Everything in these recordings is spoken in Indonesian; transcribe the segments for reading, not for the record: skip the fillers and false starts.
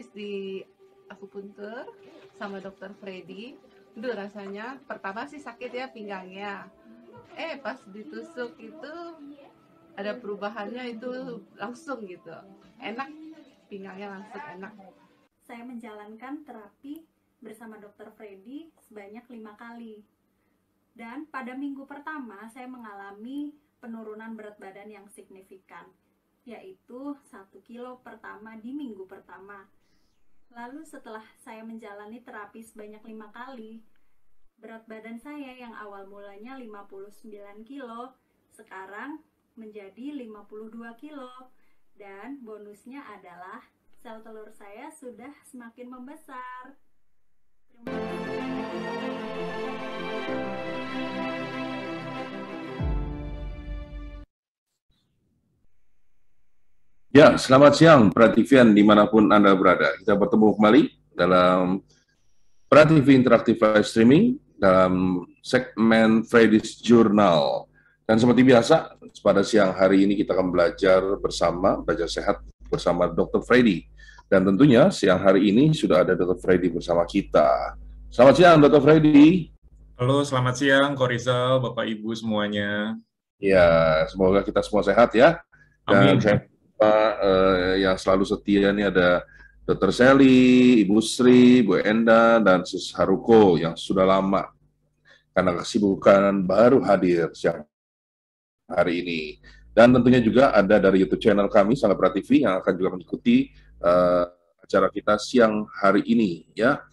habis di akupuntur sama dokter Freddy. Duh, rasanya pertama sih sakit ya pinggangnya. Pas ditusuk itu ada perubahannya itu langsung gitu. Enak, pinggangnya langsung enak. Saya menjalankan terapi bersama dokter Freddy sebanyak 5 kali. Dan pada minggu pertama saya mengalami penurunan berat badan yang signifikan, yaitu 1 kilo pertama di minggu pertama. Lalu setelah saya menjalani terapi sebanyak 5 kali, berat badan saya yang awal mulanya 59 kilo, sekarang menjadi 52 kilo. Dan bonusnya adalah sel telur saya sudah semakin membesar. Terima kasih. Ya, selamat siang Prativian dimanapun Anda berada. Kita bertemu kembali dalam Prativi Interaktif Live Streaming dalam segmen Freddy's Journal. Dan seperti biasa, pada siang hari ini kita akan belajar sehat bersama Dr. Freddy. Dan tentunya siang hari ini sudah ada Dr. Freddy bersama kita. Selamat siang Dr. Freddy. Halo, selamat siang Korizal, Bapak Ibu semuanya. Ya, semoga kita semua sehat ya. Dan Amin. Yang selalu setia ini ada Dr. Sally, Ibu Sri, Bu Enda, dan Sis Haruko yang sudah lama karena kesibukan baru hadir siang hari ini. Dan tentunya juga ada dari YouTube channel kami, Sangat TV, yang akan juga mengikuti acara kita siang hari ini ya.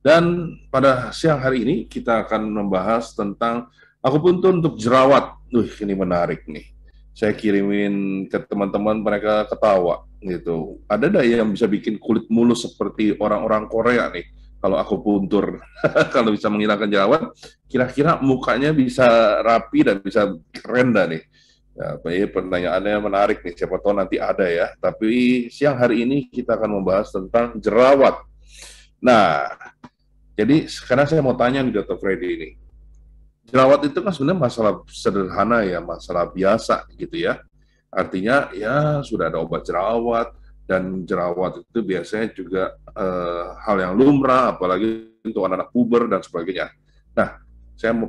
Dan pada siang hari ini kita akan membahas tentang akupuntur untuk jerawat. Ini menarik nih. Saya kirimin ke teman-teman, mereka ketawa gitu. Ada nggak yang bisa bikin kulit mulus seperti orang-orang Korea nih? Kalau akupuntur, kalau bisa menghilangkan jerawat, kira-kira mukanya bisa rapi dan bisa keren dah nih. Ya, pertanyaannya menarik nih, siapa tahu nanti ada ya. Tapi siang hari ini kita akan membahas tentang jerawat. Nah, jadi sekarang saya mau tanya nih Dr. Freddy ini. Jerawat itu kan sebenarnya masalah sederhana ya, masalah biasa gitu ya. Artinya ya sudah ada obat jerawat, dan jerawat itu biasanya juga hal yang lumrah, apalagi untuk anak-anak puber dan sebagainya. Nah,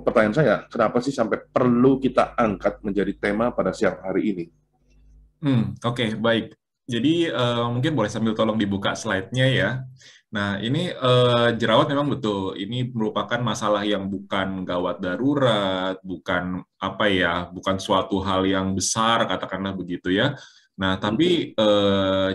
pertanyaan saya, kenapa sih sampai perlu kita angkat menjadi tema pada siang hari ini? Oke, baik. Jadi mungkin boleh sambil tolong dibuka slide-nya ya. Nah, ini jerawat memang betul. Ini merupakan masalah yang bukan gawat darurat, bukan bukan suatu hal yang besar, katakanlah begitu ya. Nah, tapi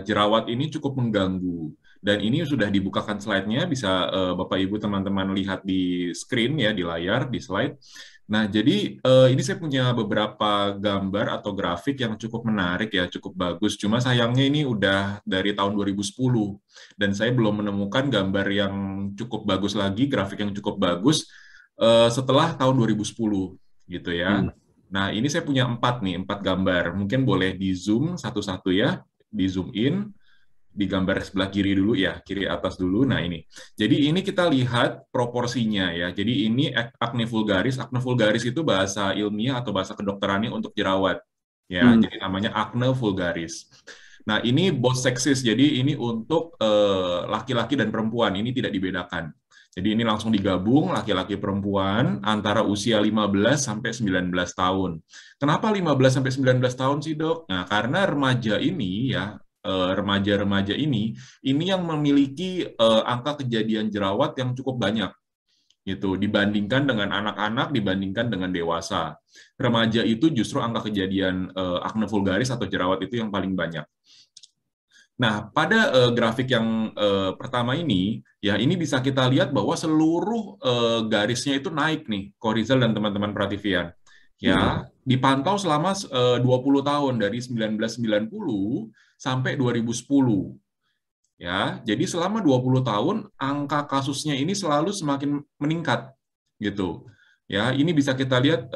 jerawat ini cukup mengganggu. Dan ini sudah dibukakan slide-nya, bisa Bapak Ibu teman-teman lihat di screen ya, di layar, di slide. Nah, jadi ini saya punya beberapa gambar atau grafik yang cukup menarik ya, cukup bagus. Cuma sayangnya ini udah dari tahun 2010, dan saya belum menemukan gambar yang cukup bagus lagi, grafik yang cukup bagus setelah tahun 2010, gitu ya. Nah, ini saya punya 4 gambar. Mungkin boleh di zoom satu-satu ya, di zoom in. Di gambar sebelah kiri dulu ya, kiri atas dulu. Nah ini, jadi ini kita lihat proporsinya ya. Jadi ini acne vulgaris. Acne vulgaris itu bahasa ilmiah atau bahasa kedokterannya untuk jerawat ya. Jadi namanya acne vulgaris. Nah ini both sexes, jadi ini untuk laki-laki dan perempuan, ini tidak dibedakan. Jadi ini langsung digabung laki-laki perempuan antara usia 15 sampai 19 tahun. Kenapa 15 sampai 19 tahun sih, Dok? Nah, karena remaja ini ya, remaja-remaja ini yang memiliki angka kejadian jerawat yang cukup banyak gitu dibandingkan dengan anak-anak, dibandingkan dengan dewasa. Remaja itu justru angka kejadian acne vulgaris atau jerawat itu yang paling banyak. Nah, pada grafik yang pertama ini, ya ini bisa kita lihat bahwa seluruh garisnya itu naik nih, Korizal dan teman-teman Prativian. Ya, dipantau selama 20 tahun dari 1990 sampai 2010. Ya, jadi selama 20 tahun angka kasusnya ini selalu semakin meningkat gitu. Ya, ini bisa kita lihat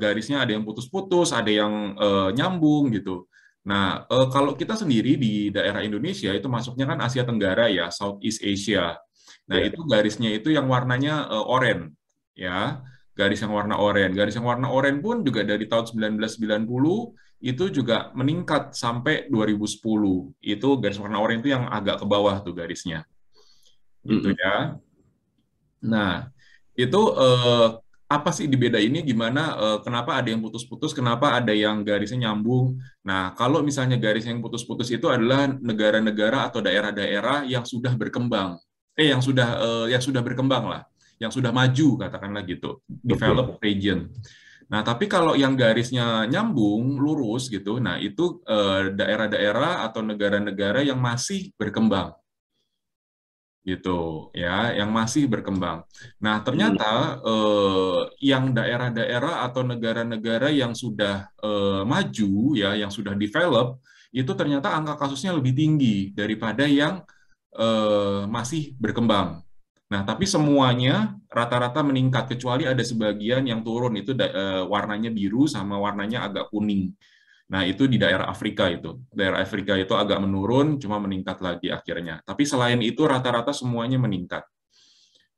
garisnya ada yang putus-putus, ada yang nyambung gitu. Nah, kalau kita sendiri di daerah Indonesia itu masuknya kan Asia Tenggara ya, Southeast Asia. Nah, itu garisnya itu yang warnanya oranye ya. Garis yang warna oranye. Garis yang warna oranye pun juga dari tahun 1990 itu juga meningkat sampai 2010. Itu garis warna oranye itu yang agak ke bawah tuh garisnya. Gitu ya. Nah, itu apa sih di beda ini gimana? Kenapa ada yang putus-putus? Kenapa ada yang garisnya nyambung? Nah, kalau misalnya garis yang putus-putus itu adalah negara-negara atau daerah-daerah yang sudah berkembang, yang sudah berkembang lah, yang sudah maju katakanlah gitu, developed region. Nah, tapi kalau yang garisnya nyambung, lurus gitu, nah itu daerah-daerah atau negara-negara yang masih berkembang gitu ya, yang masih berkembang. Nah, ternyata yang daerah-daerah atau negara-negara yang sudah maju ya, yang sudah develop itu ternyata angka kasusnya lebih tinggi daripada yang masih berkembang. Nah, tapi semuanya rata-rata meningkat kecuali ada sebagian yang turun itu warnanya biru sama warnanya agak kuning. Nah, itu di daerah Afrika itu. Daerah Afrika itu agak menurun, cuma meningkat lagi akhirnya. Tapi selain itu, rata-rata semuanya meningkat.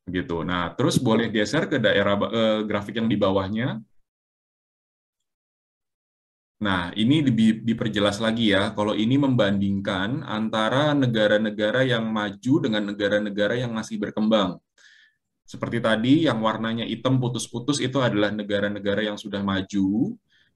Gitu. Nah, terus boleh geser ke daerah grafik yang di bawahnya. Nah, ini diperjelas lagi ya. Kalau ini membandingkan antara negara-negara yang maju dengan negara-negara yang masih berkembang. Seperti tadi, yang warnanya hitam putus-putus itu adalah negara-negara yang sudah maju,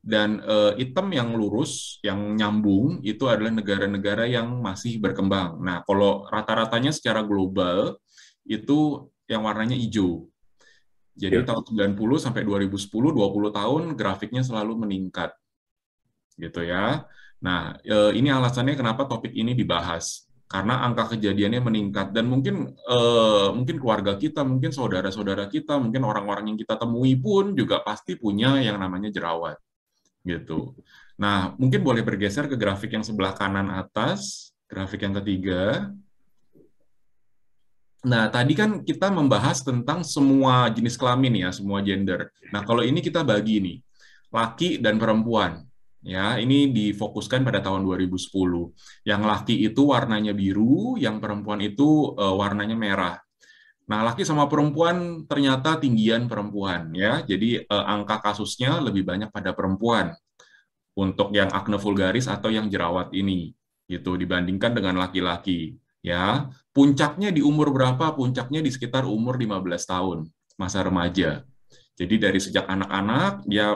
dan hitam yang lurus, yang nyambung, itu adalah negara-negara yang masih berkembang. Nah, kalau rata-ratanya secara global, itu yang warnanya hijau. Jadi tahun 90 sampai 2010, 20 tahun, grafiknya selalu meningkat. Gitu ya. Nah, ini alasannya kenapa topik ini dibahas. Karena angka kejadiannya meningkat, dan mungkin keluarga kita, mungkin saudara-saudara kita, mungkin orang-orang yang kita temui pun juga pasti punya yang namanya jerawat. Gitu. Nah, mungkin boleh bergeser ke grafik yang sebelah kanan atas, grafik yang ketiga. Nah, tadi kan kita membahas tentang semua jenis kelamin ya, semua gender. Nah, kalau ini kita bagi nih, laki dan perempuan. Ya, ini difokuskan pada tahun 2010. Yang laki itu warnanya biru, yang perempuan itu warnanya merah. Nah, laki sama perempuan ternyata tinggian perempuan ya. Jadi angka kasusnya lebih banyak pada perempuan untuk yang akne vulgaris atau yang jerawat ini gitu dibandingkan dengan laki-laki ya. Puncaknya di umur berapa? Puncaknya di sekitar umur 15 tahun, masa remaja. Jadi dari sejak anak-anak dia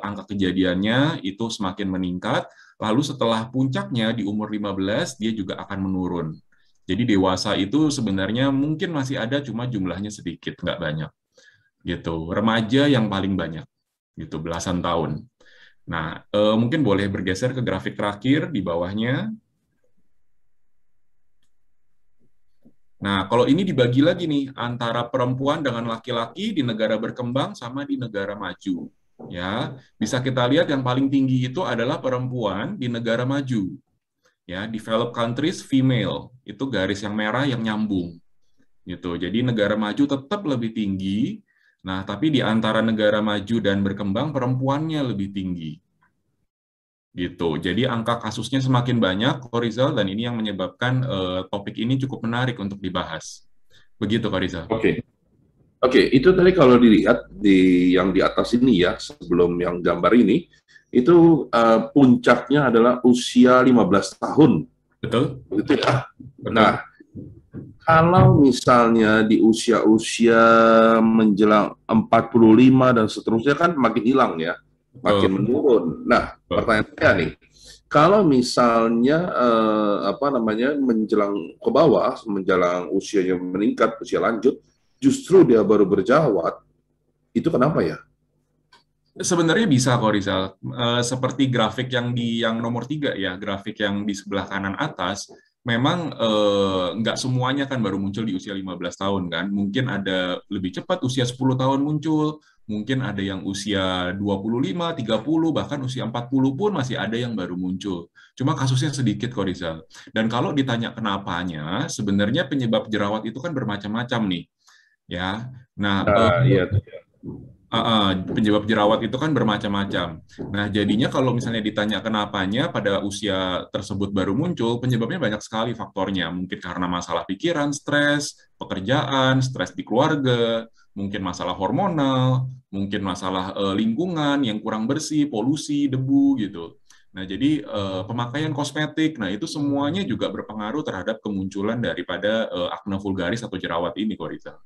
angka kejadiannya itu semakin meningkat, lalu setelah puncaknya di umur 15 dia juga akan menurun. Jadi dewasa itu sebenarnya mungkin masih ada, cuma jumlahnya sedikit, nggak banyak. Gitu. Remaja yang paling banyak, gitu, belasan tahun. Nah, mungkin boleh bergeser ke grafik terakhir di bawahnya. Nah, kalau ini dibagi lagi nih, antara perempuan dengan laki-laki di negara berkembang sama di negara maju. Ya, bisa kita lihat yang paling tinggi itu adalah perempuan di negara maju. Ya, developed countries female, itu garis yang merah yang nyambung. Gitu. Jadi negara maju tetap lebih tinggi. Nah, tapi di antara negara maju dan berkembang perempuannya lebih tinggi. Gitu. Jadi angka kasusnya semakin banyak, Korizal, dan ini yang menyebabkan topik ini cukup menarik untuk dibahas. Begitu, Korizal. Oke, itu tadi kalau dilihat yang di atas ini ya, sebelum yang gambar ini, itu puncaknya adalah usia 15 tahun. Betul? Begitu ya. Nah, kalau misalnya di usia-usia menjelang 45 dan seterusnya kan makin hilang ya, makin menurun. Nah, pertanyaannya nih, kalau misalnya menjelang ke bawah, menjelang usianya meningkat, usia lanjut, justru dia baru berjerawat, itu kenapa ya? Sebenarnya bisa kok, Rizal. Seperti grafik yang nomor 3 ya, grafik yang di sebelah kanan atas, memang nggak semuanya kan baru muncul di usia 15 tahun kan. Mungkin ada lebih cepat usia 10 tahun muncul, mungkin ada yang usia 25, 30, bahkan usia 40 pun masih ada yang baru muncul. Cuma kasusnya sedikit kok, Rizal. Dan kalau ditanya kenapanya, sebenarnya penyebab jerawat itu kan bermacam-macam nih. Ya. Nah, iya. Penyebab jerawat itu kan bermacam-macam. Nah, jadinya kalau misalnya ditanya kenapanya pada usia tersebut baru muncul, penyebabnya banyak sekali faktornya. Mungkin karena masalah pikiran, stres, pekerjaan, stres di keluarga, mungkin masalah hormonal, mungkin masalah lingkungan yang kurang bersih, polusi, debu gitu. Nah, jadi pemakaian kosmetik, nah itu semuanya juga berpengaruh terhadap kemunculan daripada akne vulgaris atau jerawat ini, kok Rizal.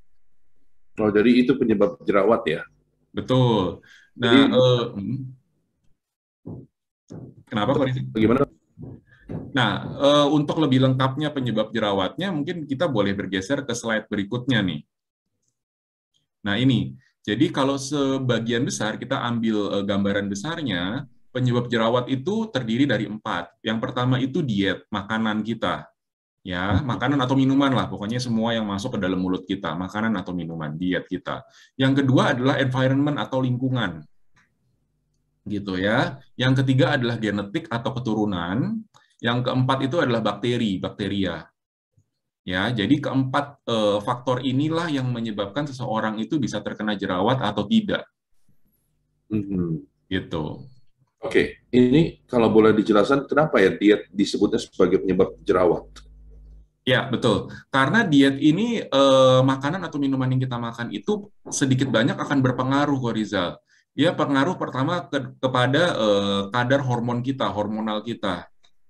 Oh, jadi itu penyebab jerawat ya? Betul. Nah, Jadi kenapa kok Rizal? bagaimana? Nah, untuk lebih lengkapnya penyebab jerawatnya, mungkin kita boleh bergeser ke slide berikutnya nih. Nah, ini. Jadi kalau sebagian besar kita ambil gambaran besarnya, penyebab jerawat itu terdiri dari 4. Yang pertama itu diet, makanan kita. Ya, makanan atau minuman lah, pokoknya semua yang masuk ke dalam mulut kita, makanan atau minuman, diet kita. Yang kedua adalah environment atau lingkungan. Gitu ya. Yang ketiga adalah genetik atau keturunan. Yang keempat itu adalah bakteri, bakteria. Ya, jadi keempat faktor inilah yang menyebabkan seseorang itu bisa terkena jerawat atau tidak. Gitu. Oke, ini kalau boleh dijelaskan kenapa ya diet disebutnya sebagai penyebab jerawat? Ya, betul. Karena diet ini, makanan atau minuman yang kita makan itu sedikit banyak akan berpengaruh, kok Rizal. Ya, pengaruh pertama kepada kadar hormon kita, hormonal kita.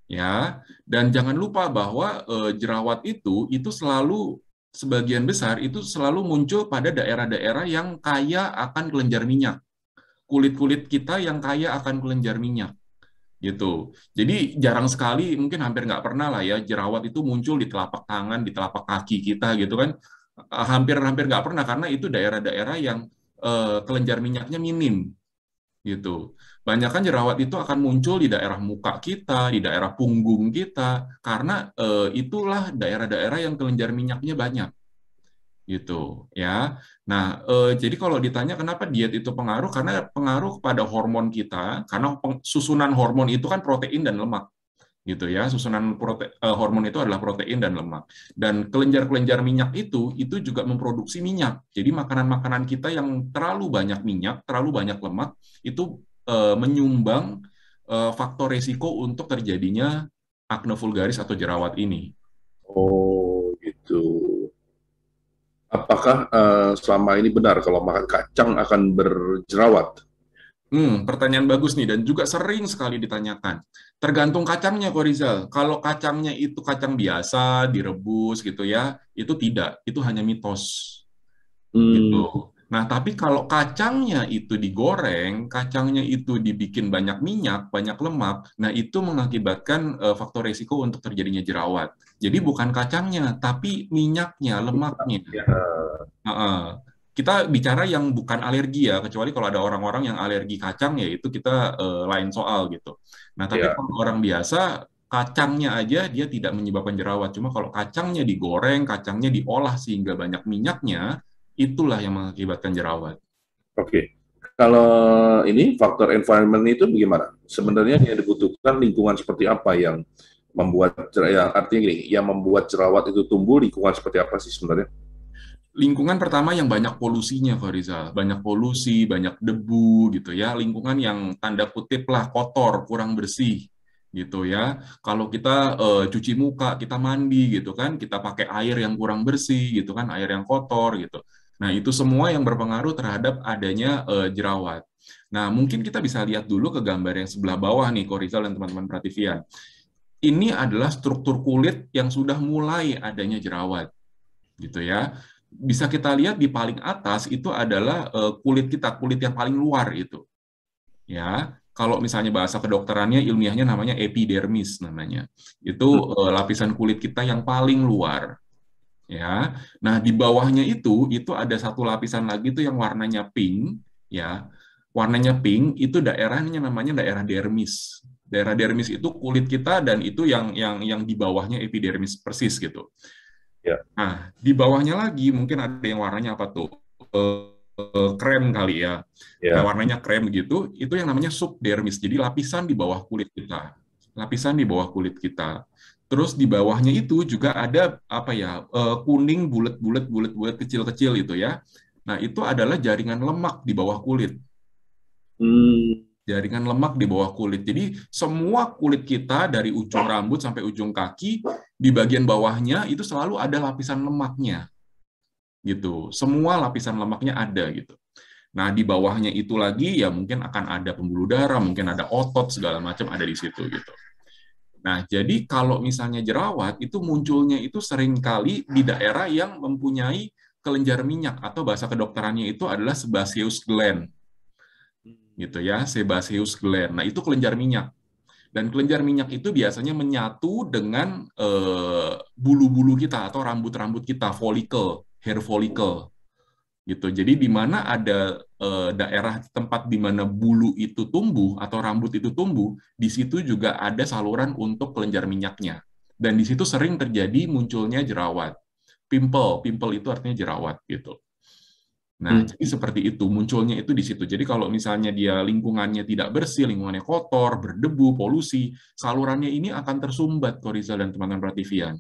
Ya, dan jangan lupa bahwa jerawat itu selalu sebagian besar itu selalu muncul pada daerah-daerah yang kaya akan kelenjar minyak. Kulit-kulit kita yang kaya akan kelenjar minyak. Gitu. Jadi jarang sekali, mungkin hampir nggak pernah lah ya, jerawat itu muncul di telapak tangan, di telapak kaki kita gitu kan. Hampir nggak pernah, karena itu daerah-daerah yang kelenjar minyaknya minim. Gitu. Banyakan jerawat itu akan muncul di daerah muka kita, di daerah punggung kita, karena itulah daerah-daerah yang kelenjar minyaknya banyak. Gitu ya. Nah, jadi kalau ditanya kenapa diet itu pengaruh, karena pengaruh pada hormon kita, karena susunan hormon itu kan protein dan lemak. Gitu ya, susunan hormon itu adalah protein dan lemak. Dan kelenjar-kelenjar minyak itu juga memproduksi minyak. Jadi makanan-makanan kita yang terlalu banyak minyak, terlalu banyak lemak, itu menyumbang faktor resiko untuk terjadinya akne vulgaris atau jerawat ini. Oh, gitu. Apakah selama ini benar kalau makan kacang akan berjerawat? Pertanyaan bagus nih, dan juga sering sekali ditanyakan. Tergantung kacangnya, kok Rizal. Kalau kacangnya itu kacang biasa, direbus gitu ya, itu tidak. Itu hanya mitos. Gitu. Nah, tapi kalau kacangnya itu digoreng, kacangnya itu dibikin banyak minyak, banyak lemak, nah itu mengakibatkan faktor risiko untuk terjadinya jerawat. Jadi bukan kacangnya, tapi minyaknya, lemaknya. Ya. Kita bicara yang bukan alergi ya, kecuali kalau ada orang-orang yang alergi kacang, ya itu kita lain soal gitu. Nah, tapi kalau orang biasa, kacangnya aja dia tidak menyebabkan jerawat. Cuma kalau kacangnya digoreng, kacangnya diolah sehingga banyak minyaknya, itulah yang mengakibatkan jerawat. Oke. Kalau ini faktor environment itu bagaimana? Sebenarnya yang dibutuhkan lingkungan seperti apa yang membuat, yang artinya gini, yang membuat jerawat itu tumbuh, lingkungan seperti apa sih sebenarnya? Lingkungan pertama yang banyak polusinya, Farizal. Banyak polusi, banyak debu gitu ya. Lingkungan yang tanda kutip lah kotor, kurang bersih gitu ya. Kalau kita cuci muka, kita mandi gitu kan, kita pakai air yang kurang bersih gitu kan, air yang kotor gitu. Nah, itu semua yang berpengaruh terhadap adanya jerawat. Nah, mungkin kita bisa lihat dulu ke gambar yang sebelah bawah nih, Korizal dan teman-teman Prativian. Ini adalah struktur kulit yang sudah mulai adanya jerawat gitu ya. Bisa kita lihat di paling atas itu adalah kulit kita, kulit yang paling luar itu. Ya, kalau misalnya bahasa kedokterannya, ilmiahnya namanya epidermis namanya. Itu lapisan kulit kita yang paling luar. Ya. Nah, di bawahnya itu ada satu lapisan lagi tuh yang warnanya pink, ya. Warnanya pink itu daerahnya namanya daerah dermis. Daerah dermis itu kulit kita, dan itu yang di bawahnya epidermis persis gitu. Ya. Nah, di bawahnya lagi mungkin ada yang warnanya apa tuh? Krem kali ya. Ya. Warnanya krem gitu, itu yang namanya subdermis. Jadi lapisan di bawah kulit kita. Lapisan di bawah kulit kita. Terus di bawahnya itu juga ada apa ya? Kuning bulat-bulat kecil-kecil itu ya. Nah, itu adalah jaringan lemak di bawah kulit. Jaringan lemak di bawah kulit. Jadi semua kulit kita dari ujung rambut sampai ujung kaki, di bagian bawahnya itu selalu ada lapisan lemaknya. Gitu. Semua lapisan lemaknya ada gitu. Nah, di bawahnya itu lagi ya mungkin akan ada pembuluh darah, mungkin ada otot segala macam ada di situ gitu. Nah, jadi kalau misalnya jerawat itu munculnya itu seringkali di daerah yang mempunyai kelenjar minyak atau bahasa kedokterannya itu adalah sebaceous gland gitu ya, sebaceous gland. Nah, itu kelenjar minyak. Dan kelenjar minyak itu biasanya menyatu dengan bulu-bulu kita atau rambut-rambut kita, follicle, hair follicle gitu. Jadi di mana ada daerah tempat di mana bulu itu tumbuh atau rambut itu tumbuh, di situ juga ada saluran untuk kelenjar minyaknya. Dan di situ sering terjadi munculnya jerawat. Pimple itu artinya jerawat gitu. Nah, jadi seperti itu, munculnya itu di situ. Jadi kalau misalnya dia lingkungannya tidak bersih, lingkungannya kotor, berdebu, polusi, salurannya ini akan tersumbat, Korizal dan teman-teman Prativian.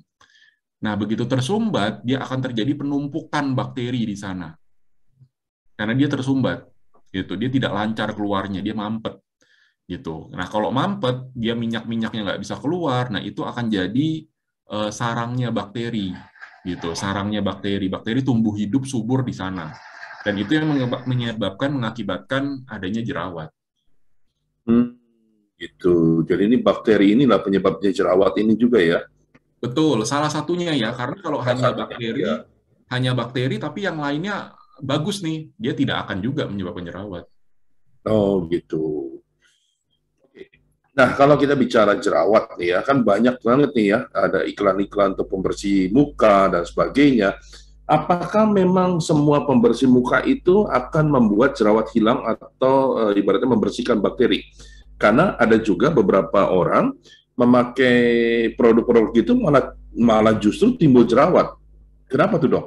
Nah, begitu tersumbat, dia akan terjadi penumpukan bakteri di sana. Karena dia tersumbat, gitu. Dia tidak lancar keluarnya, dia mampet, gitu. Nah, kalau mampet, dia minyak-minyaknya nggak bisa keluar, nah itu akan jadi sarangnya bakteri, gitu. Sarangnya bakteri, bakteri tumbuh hidup subur di sana. Dan itu yang mengakibatkan adanya jerawat. Gitu. Jadi ini bakteri inilah penyebabnya jerawat ini juga ya. Betul, salah satunya ya, karena kalau Ya. hanya bakteri, tapi yang lainnya bagus nih, dia tidak akan juga menyebabkan jerawat. Oh gitu. Nah, kalau kita bicara jerawat nih ya, kan banyak banget nih ya, ada iklan-iklan untuk pembersih muka dan sebagainya. Apakah memang semua pembersih muka itu akan membuat jerawat hilang atau ibaratnya membersihkan bakteri? Karena ada juga beberapa orang memakai produk-produk gitu malah justru timbul jerawat. Kenapa tuh, Dok?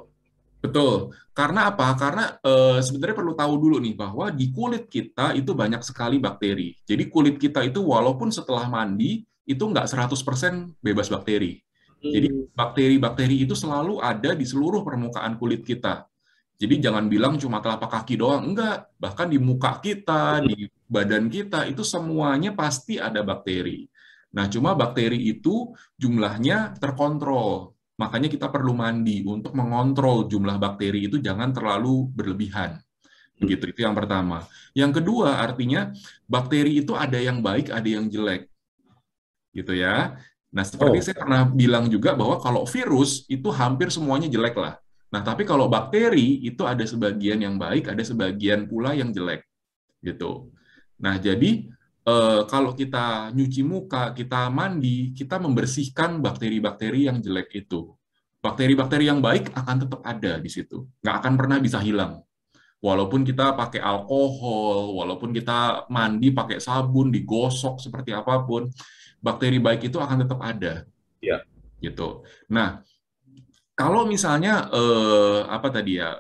Betul. Karena apa? Karena sebenarnya perlu tahu dulu nih bahwa di kulit kita itu banyak sekali bakteri. Jadi kulit kita itu walaupun setelah mandi itu nggak 100% bebas bakteri. Jadi bakteri-bakteri itu selalu ada di seluruh permukaan kulit kita. Jadi jangan bilang cuma telapak kaki doang, enggak. Bahkan di muka kita, di badan kita itu semuanya pasti ada bakteri. Nah, cuma bakteri itu jumlahnya terkontrol. Makanya kita perlu mandi untuk mengontrol jumlah bakteri itu jangan terlalu berlebihan. Begitu, itu yang pertama. Yang kedua, artinya bakteri itu ada yang baik, ada yang jelek. Gitu ya. Nah, seperti saya pernah bilang juga bahwa kalau virus itu hampir semuanya jelek lah. Nah, tapi kalau bakteri itu ada sebagian yang baik, ada sebagian pula yang jelek. Gitu. Nah, jadi kalau kita nyuci muka, kita mandi, kita membersihkan bakteri-bakteri yang jelek itu. Bakteri-bakteri yang baik akan tetap ada di situ. Nggak akan pernah bisa hilang. Walaupun kita pakai alkohol, walaupun kita mandi pakai sabun, digosok seperti apapun, bakteri baik itu akan tetap ada. Ya. Gitu. Nah, kalau misalnya, apa tadi ya,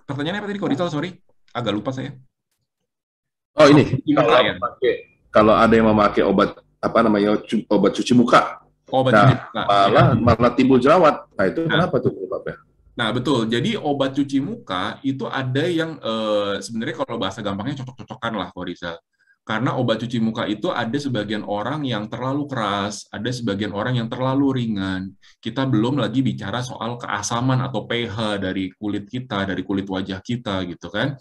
pertanyaannya apa tadi, Korizal? Sorry, agak lupa saya. Oh ini, Kalau ada yang memakai obat apa namanya obat cuci muka, obat cuci muka, malah timbul jerawat. Nah itu kenapa tuh penyebabnya? Nah betul. Jadi obat cuci muka itu ada yang sebenarnya kalau bahasa gampangnya cocok-cocokan lah, Korizal. Karena obat cuci muka itu ada sebagian orang yang terlalu keras, ada sebagian orang yang terlalu ringan. Kita belum lagi bicara soal keasaman atau pH dari kulit kita, dari kulit wajah kita gitu kan.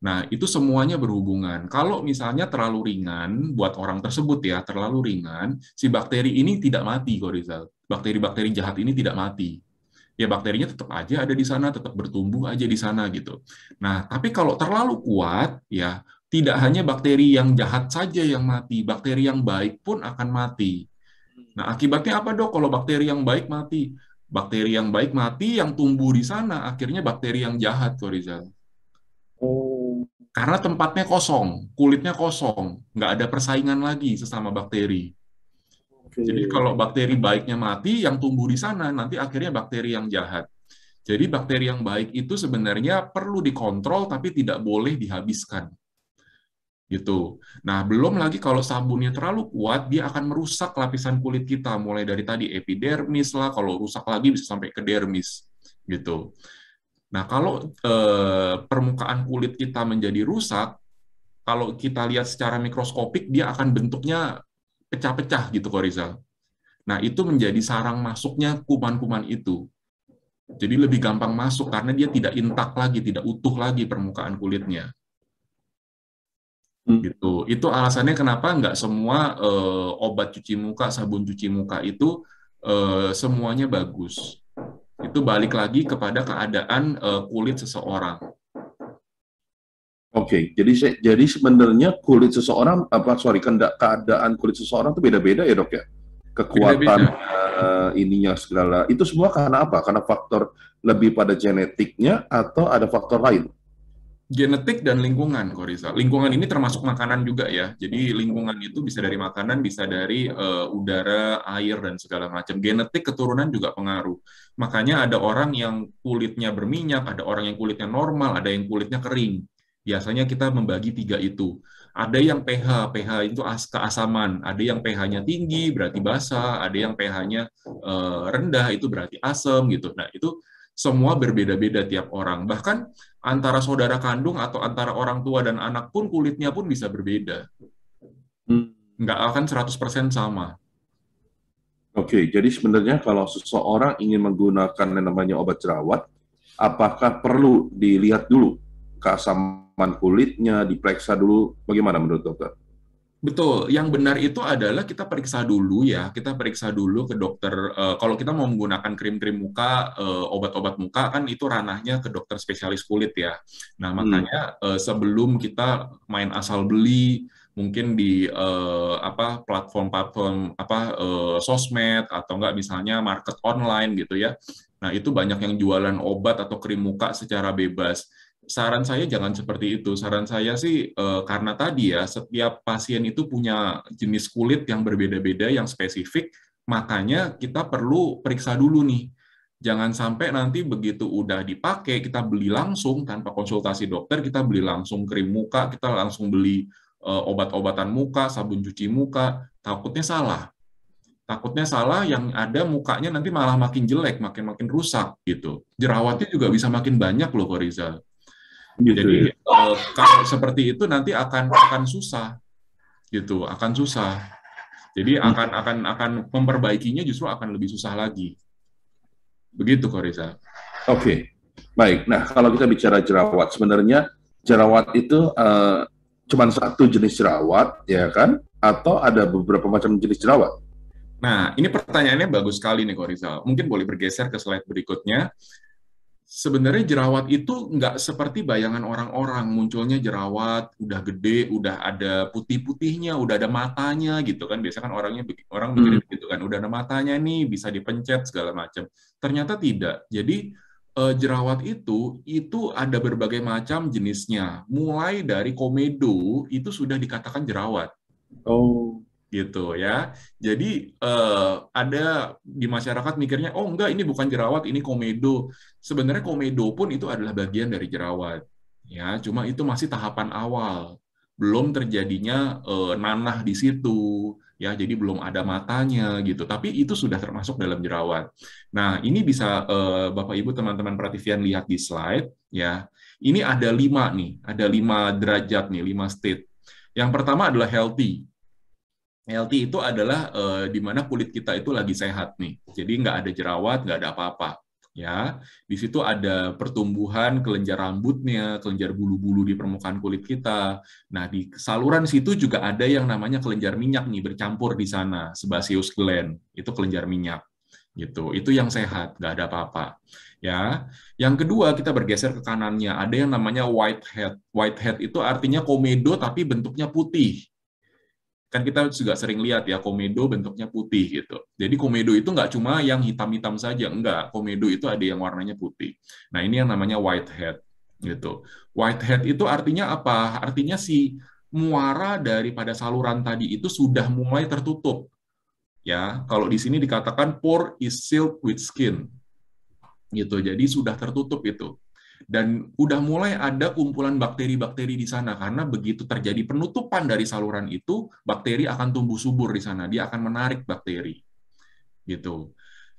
Nah, itu semuanya berhubungan. Kalau misalnya terlalu ringan, buat orang tersebut ya, terlalu ringan, si bakteri ini tidak mati, Korizal. Bakteri-bakteri jahat ini tidak mati. Ya, bakterinya tetap aja ada di sana, tetap bertumbuh aja di sana, gitu. Nah, tapi kalau terlalu kuat, ya, tidak hanya bakteri yang jahat saja yang mati, bakteri yang baik pun akan mati. Nah, akibatnya apa, Dok, kalau bakteri yang baik mati? Bakteri yang baik mati, yang tumbuh di sana, akhirnya bakteri yang jahat, Korizal. Karena tempatnya kosong, kulitnya kosong, nggak ada persaingan lagi sesama bakteri. Jadi kalau bakteri baiknya mati, yang tumbuh di sana nanti akhirnya bakteri yang jahat. Jadi bakteri yang baik itu sebenarnya perlu dikontrol tapi tidak boleh dihabiskan. Gitu. Nah, belum lagi kalau sabunnya terlalu kuat, dia akan merusak lapisan kulit kita, mulai dari tadi epidermis lah, kalau rusak lagi bisa sampai ke dermis. Gitu. Nah, kalau permukaan kulit kita menjadi rusak, kalau kita lihat secara mikroskopik, dia akan bentuknya pecah-pecah gitu, Korizal. Nah, itu menjadi sarang masuknya kuman-kuman itu. Jadi lebih gampang masuk karena dia tidak intak lagi, tidak utuh lagi permukaan kulitnya. Gitu. Itu alasannya kenapa nggak semua obat cuci muka, sabun cuci muka itu semuanya bagus. Itu balik lagi kepada keadaan kulit seseorang. Oke, jadi sebenarnya kulit seseorang keadaan kulit seseorang itu beda-beda ya, Dok ya? Kekuatan ininya segala. Itu semua karena apa? Karena faktor lebih pada genetiknya atau ada faktor lain? Genetik dan lingkungan, Korisa. Lingkungan ini termasuk makanan juga ya. Jadi lingkungan itu bisa dari makanan, bisa dari udara, air, dan segala macam. Genetik keturunan juga pengaruh. Makanya ada orang yang kulitnya berminyak, ada orang yang kulitnya normal, ada yang kulitnya kering. Biasanya kita membagi 3 itu. Ada yang pH itu keasaman. Ada yang pH-nya tinggi, berarti basah. Ada yang pH-nya rendah, itu berarti asam gitu. Nah, itu semua berbeda-beda tiap orang. Bahkan antara saudara kandung atau antara orang tua dan anak pun kulitnya pun bisa berbeda. Nggak akan 100% sama. Oke, jadi sebenarnya kalau seseorang ingin menggunakan yang namanya obat jerawat, apakah perlu dilihat dulu keasaman kulitnya, diperiksa dulu, bagaimana menurut dokter? Betul, yang benar itu adalah kita periksa dulu ya, kita periksa dulu ke dokter. Kalau kita mau menggunakan krim-krim muka, obat-obat muka kan itu ranahnya ke dokter spesialis kulit ya. Nah makanya sebelum kita main asal beli, mungkin di platform-platform sosmed atau enggak misalnya market online gitu ya. Nah itu banyak yang jualan obat atau krim muka secara bebas. Saran saya jangan seperti itu. Saran saya sih karena tadi ya setiap pasien itu punya jenis kulit yang berbeda-beda, yang spesifik, makanya kita perlu periksa dulu nih. Jangan sampai nanti begitu udah dipakai kita beli langsung tanpa konsultasi dokter, kita beli langsung krim muka, kita langsung beli obat-obatan muka, sabun cuci muka, takutnya salah. Takutnya salah, yang ada mukanya nanti malah makin jelek, makin rusak gitu. Jerawatnya juga bisa makin banyak loh, Korizal. Gitu Jadi ya. kalau seperti itu nanti akan susah, gitu, akan susah. Jadi akan memperbaikinya justru akan lebih susah lagi. Begitu, Korisa. Oke, baik. Nah, kalau kita bicara jerawat, sebenarnya jerawat itu cuma satu jenis jerawat, ya kan? Atau ada beberapa macam jenis jerawat? Nah, ini pertanyaannya bagus sekali nih, Korisa. Mungkin boleh bergeser ke slide berikutnya. Sebenarnya jerawat itu nggak seperti bayangan orang-orang, munculnya jerawat, udah gede, udah ada putih-putihnya, udah ada matanya gitu kan. Biasanya kan orang mikir gitu kan, udah ada matanya nih, bisa dipencet segala macam. Ternyata tidak. Jadi jerawat itu ada berbagai macam jenisnya. Mulai dari komedo itu sudah dikatakan jerawat. Oh. Gitu ya. Jadi ada di masyarakat mikirnya, oh enggak ini bukan jerawat, ini komedo. Sebenarnya komedo pun itu adalah bagian dari jerawat. Ya, cuma itu masih tahapan awal. Belum terjadinya nanah di situ, ya. Jadi belum ada matanya gitu. Tapi itu sudah termasuk dalam jerawat. Nah, ini bisa Bapak Ibu teman-teman Prativian lihat di slide ya. Ini ada 5 nih, ada 5 derajat nih, 5 state. Yang pertama adalah healthy. Healthy itu adalah di mana kulit kita itu lagi sehat nih, jadi nggak ada jerawat, nggak ada apa-apa, ya. Di situ ada pertumbuhan kelenjar rambutnya, kelenjar bulu-bulu di permukaan kulit kita. Nah, di saluran situ juga ada yang namanya kelenjar minyak nih bercampur di sana, sebaceous gland, itu kelenjar minyak, gitu. Itu yang sehat, nggak ada apa-apa. Ya, yang kedua kita bergeser ke kanannya, ada yang namanya whitehead. Whitehead itu artinya komedo tapi bentuknya putih. Kan kita juga sering lihat ya, komedo bentuknya putih gitu. Jadi komedo itu nggak cuma yang hitam-hitam saja, enggak. Komedo itu ada yang warnanya putih. Nah, ini yang namanya whitehead gitu. Whitehead itu artinya apa? Artinya si muara daripada saluran tadi itu sudah mulai tertutup. Ya, kalau di sini dikatakan pore is sealed with skin. Gitu. Jadi sudah tertutup itu. Dan udah mulai ada kumpulan bakteri-bakteri di sana, karena begitu terjadi penutupan dari saluran itu, bakteri akan tumbuh subur di sana, dia akan menarik bakteri. Gitu.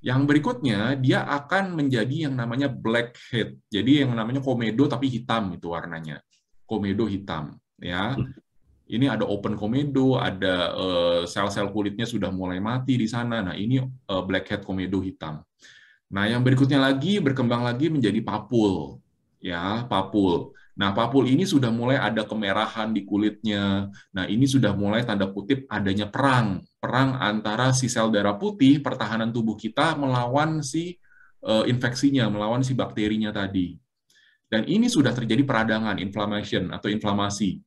Yang berikutnya, dia akan menjadi yang namanya blackhead. Jadi yang namanya komedo tapi hitam itu warnanya. Komedo hitam, ya. Ini ada open komedo, ada sel-sel kulitnya sudah mulai mati di sana. Nah, ini blackhead komedo hitam. Nah, yang berikutnya lagi berkembang lagi menjadi papul. Ya, papul. Nah, papul ini sudah mulai ada kemerahan di kulitnya. Nah, ini sudah mulai tanda kutip adanya perang. Perang antara si sel darah putih, pertahanan tubuh kita melawan si infeksinya, melawan si bakterinya tadi. Dan ini sudah terjadi peradangan, inflammation atau inflamasi.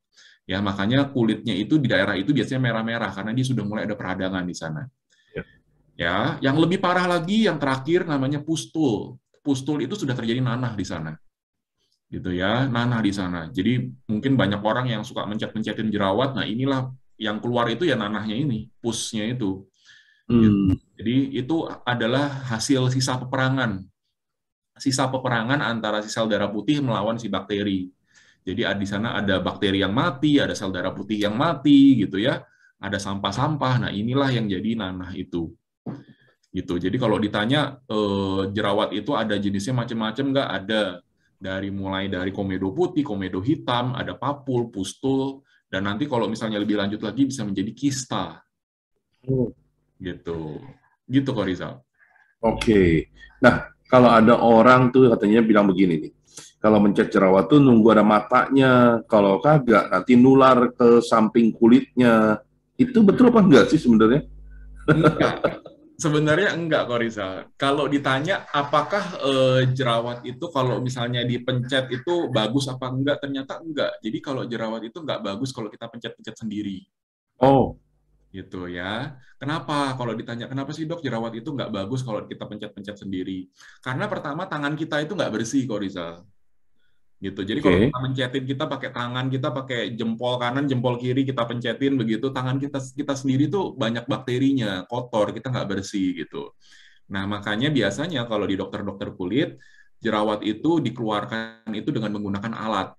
Ya, makanya kulitnya itu di daerah itu biasanya merah-merah karena dia sudah mulai ada peradangan di sana. Ya, yang lebih parah lagi yang terakhir namanya pustul. Pustul itu sudah terjadi nanah di sana. Gitu ya, nanah di sana. Jadi mungkin banyak orang yang suka mencet-mencetin jerawat, nah inilah yang keluar itu ya nanahnya ini, pusnya itu. Gitu. Jadi itu adalah hasil sisa peperangan. Sisa peperangan antara si sel darah putih melawan si bakteri. Jadi di sana ada bakteri yang mati, ada sel darah putih yang mati gitu ya. Ada sampah-sampah. Nah, inilah yang jadi nanah itu. Gitu. Jadi kalau ditanya jerawat itu ada jenisnya macam-macam nggak? Ada. Mulai dari komedo putih, komedo hitam, ada papul, pustul, dan nanti kalau misalnya lebih lanjut lagi bisa menjadi kista. Gitu. Gitu kok Rizal. Oke. Nah, kalau ada orang tuh katanya bilang begini nih. Kalau mencet jerawat tuh nunggu ada matanya. Kalau kagak nanti nular ke samping kulitnya. Itu betul apa enggak sih sebenarnya? Enggak. Sebenarnya enggak kok Rizal. Kalau ditanya apakah jerawat itu kalau misalnya dipencet itu bagus apa enggak, ternyata enggak. Jadi kalau jerawat itu enggak bagus kalau kita pencet-pencet sendiri. Oh, Gitu ya. Kenapa? Kalau ditanya kenapa sih dok jerawat itu nggak bagus kalau kita pencet-pencet sendiri? Karena pertama tangan kita itu nggak bersih kok Rizal. Gitu. Jadi kalau oke. kita mencetin, kita pakai tangan, kita pakai jempol kanan, jempol kiri, kita pencetin begitu, tangan kita sendiri tuh banyak bakterinya, kotor, kita nggak bersih gitu. Nah, makanya biasanya kalau di dokter-dokter kulit, jerawat itu dikeluarkan itu dengan menggunakan alat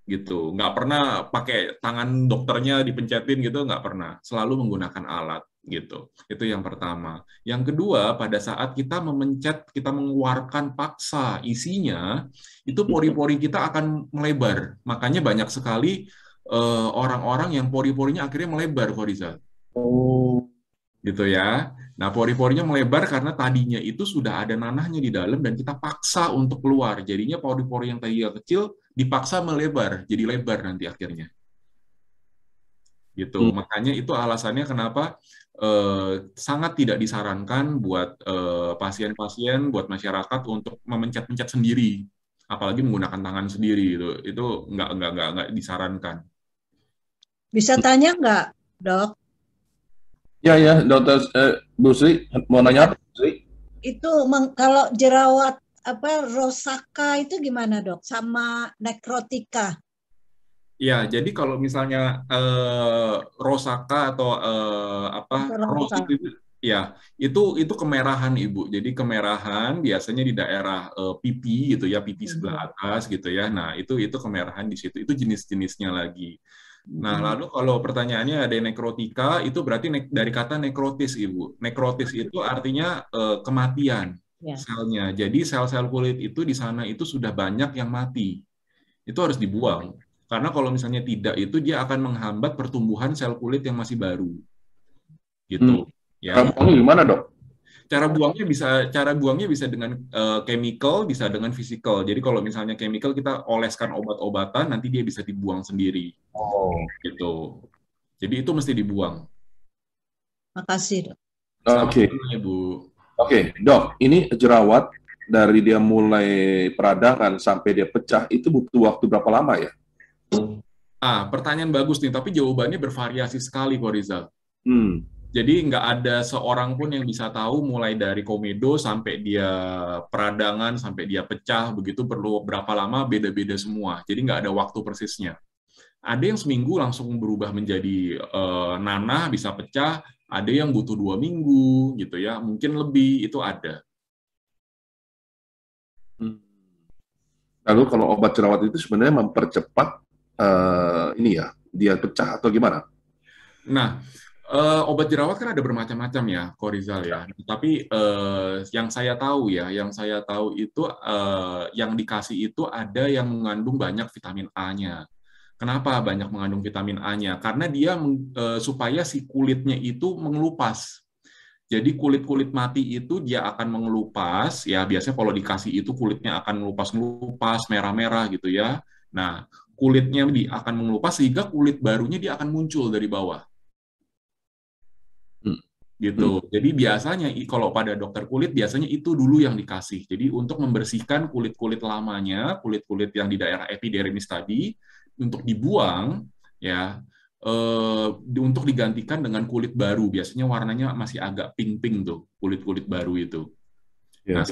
gitu. Nggak pernah pakai tangan dokternya dipencetin gitu, nggak pernah. Selalu menggunakan alat gitu. Itu yang pertama. Yang kedua, pada saat kita memencet, kita mengeluarkan paksa isinya, itu pori-pori kita akan melebar. Makanya banyak sekali orang-orang yang pori-porinya akhirnya melebar, Koriza. Oh, Gitu ya. Nah, pori-porinya melebar karena tadinya itu sudah ada nanahnya di dalam dan kita paksa untuk keluar. Jadinya pori-pori yang tadinya kecil dipaksa melebar, jadi lebar nanti akhirnya. Gitu. Makanya itu alasannya kenapa sangat tidak disarankan buat pasien-pasien, buat masyarakat untuk memencet-pencet sendiri, apalagi menggunakan tangan sendiri itu. Itu nggak disarankan. Bisa tanya nggak, dok? ya ya, dokter Bu Sri mau nanya apa, Bu Sri? Itu kalau jerawat rosaka itu gimana, dok? Sama nekrotika? Ya, jadi kalau misalnya rosaka atau rose Rosa. itu ya, itu kemerahan Ibu. Jadi kemerahan biasanya di daerah pipi gitu ya, pipi sebelah atas gitu ya. Nah, itu kemerahan di situ. Itu jenis-jenisnya lagi. Nah, lalu kalau pertanyaannya ada nekrotika, itu berarti dari kata nekrotis, Ibu. Nekrotis itu artinya kematian selnya. Jadi sel-sel kulit itu di sana itu sudah banyak yang mati. Itu harus dibuang. Karena kalau misalnya tidak, itu dia akan menghambat pertumbuhan sel kulit yang masih baru. Gitu. Ya. Cara buangnya gimana, dok? Cara buangnya bisa dengan chemical, bisa dengan physical. Jadi kalau misalnya chemical kita oleskan obat-obatan, nanti dia bisa dibuang sendiri. Oh, Gitu. Jadi itu mesti dibuang. Makasih, dok. oke. Bu. Oke, dok, ini jerawat dari dia mulai peradangan sampai dia pecah itu butuh waktu berapa lama ya? Pertanyaan bagus nih, tapi jawabannya bervariasi sekali kok Rizal. Jadi nggak ada seorang pun yang bisa tahu mulai dari komedo sampai dia peradangan, sampai dia pecah, begitu perlu berapa lama, beda-beda semua. Jadi nggak ada waktu persisnya. Ada yang seminggu langsung berubah menjadi nanah, bisa pecah, ada yang butuh 2 minggu, gitu ya, mungkin lebih, itu ada. Lalu kalau obat jerawat itu sebenarnya mempercepat ini ya, dia pecah atau gimana? Nah, obat jerawat kan ada bermacam-macam ya, Korizal ya. Tapi yang saya tahu itu yang dikasih itu ada yang mengandung banyak vitamin A-nya. Kenapa banyak mengandung vitamin A-nya? Karena dia supaya si kulitnya itu mengelupas. Jadi kulit-kulit mati itu dia akan mengelupas, ya biasanya kalau dikasih itu kulitnya akan ngelupas-ngelupas, merah-merah gitu ya. Nah, kulitnya akan mengelupas sehingga kulit barunya dia akan muncul dari bawah. Gitu. Jadi biasanya kalau pada dokter kulit biasanya itu dulu yang dikasih. Jadi untuk membersihkan kulit-kulit lamanya, kulit-kulit yang di daerah epidermis tadi untuk dibuang ya untuk digantikan dengan kulit baru. Biasanya warnanya masih agak pink-pink tuh kulit-kulit baru itu. Nah,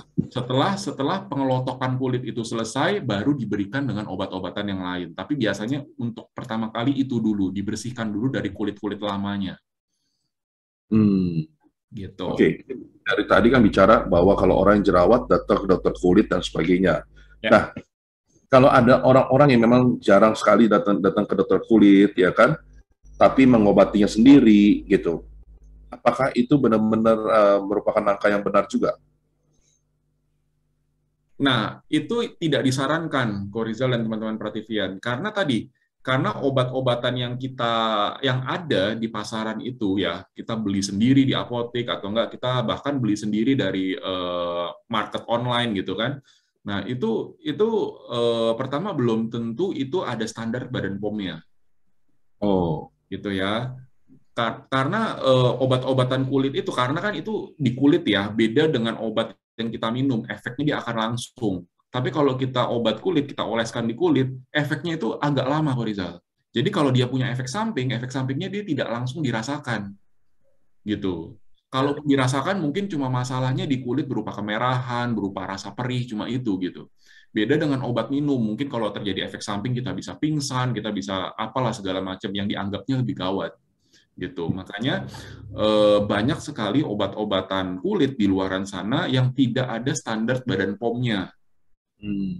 setelah pengelotokan kulit itu selesai, baru diberikan dengan obat-obatan yang lain. Tapi biasanya untuk pertama kali itu dulu dibersihkan dulu dari kulit-kulit lamanya. Gitu. Oke. Dari tadi kan bicara bahwa kalau orang yang jerawat datang ke dokter kulit dan sebagainya. Ya. Nah, kalau ada orang-orang yang memang jarang sekali datang ke dokter kulit, ya kan, tapi mengobatinya sendiri, gitu. Apakah itu benar-benar merupakan langkah yang benar juga? Nah, itu tidak disarankan, Korizal dan teman-teman Prativian, karena obat-obatan yang ada di pasaran itu ya kita beli sendiri di apotek atau enggak kita bahkan beli sendiri dari market online gitu kan. Nah, itu pertama belum tentu itu ada standar Badan POM-nya. Oh, Gitu ya. Karena obat-obatan kulit itu karena kan itu di kulit ya, beda dengan obat yang kita minum, efeknya dia akan langsung. Tapi kalau kita obat kulit, kita oleskan di kulit, efeknya itu agak lama, Korizal. Jadi kalau dia punya efek sampingnya dia tidak langsung dirasakan. Gitu. Kalau dirasakan mungkin cuma masalahnya di kulit berupa kemerahan, berupa rasa perih, cuma itu gitu. Beda dengan obat minum, mungkin kalau terjadi efek samping kita bisa pingsan, kita bisa apalah segala macam yang dianggapnya lebih gawat. Gitu. Makanya banyak sekali obat-obatan kulit di luaran sana yang tidak ada standar Badan POM-nya.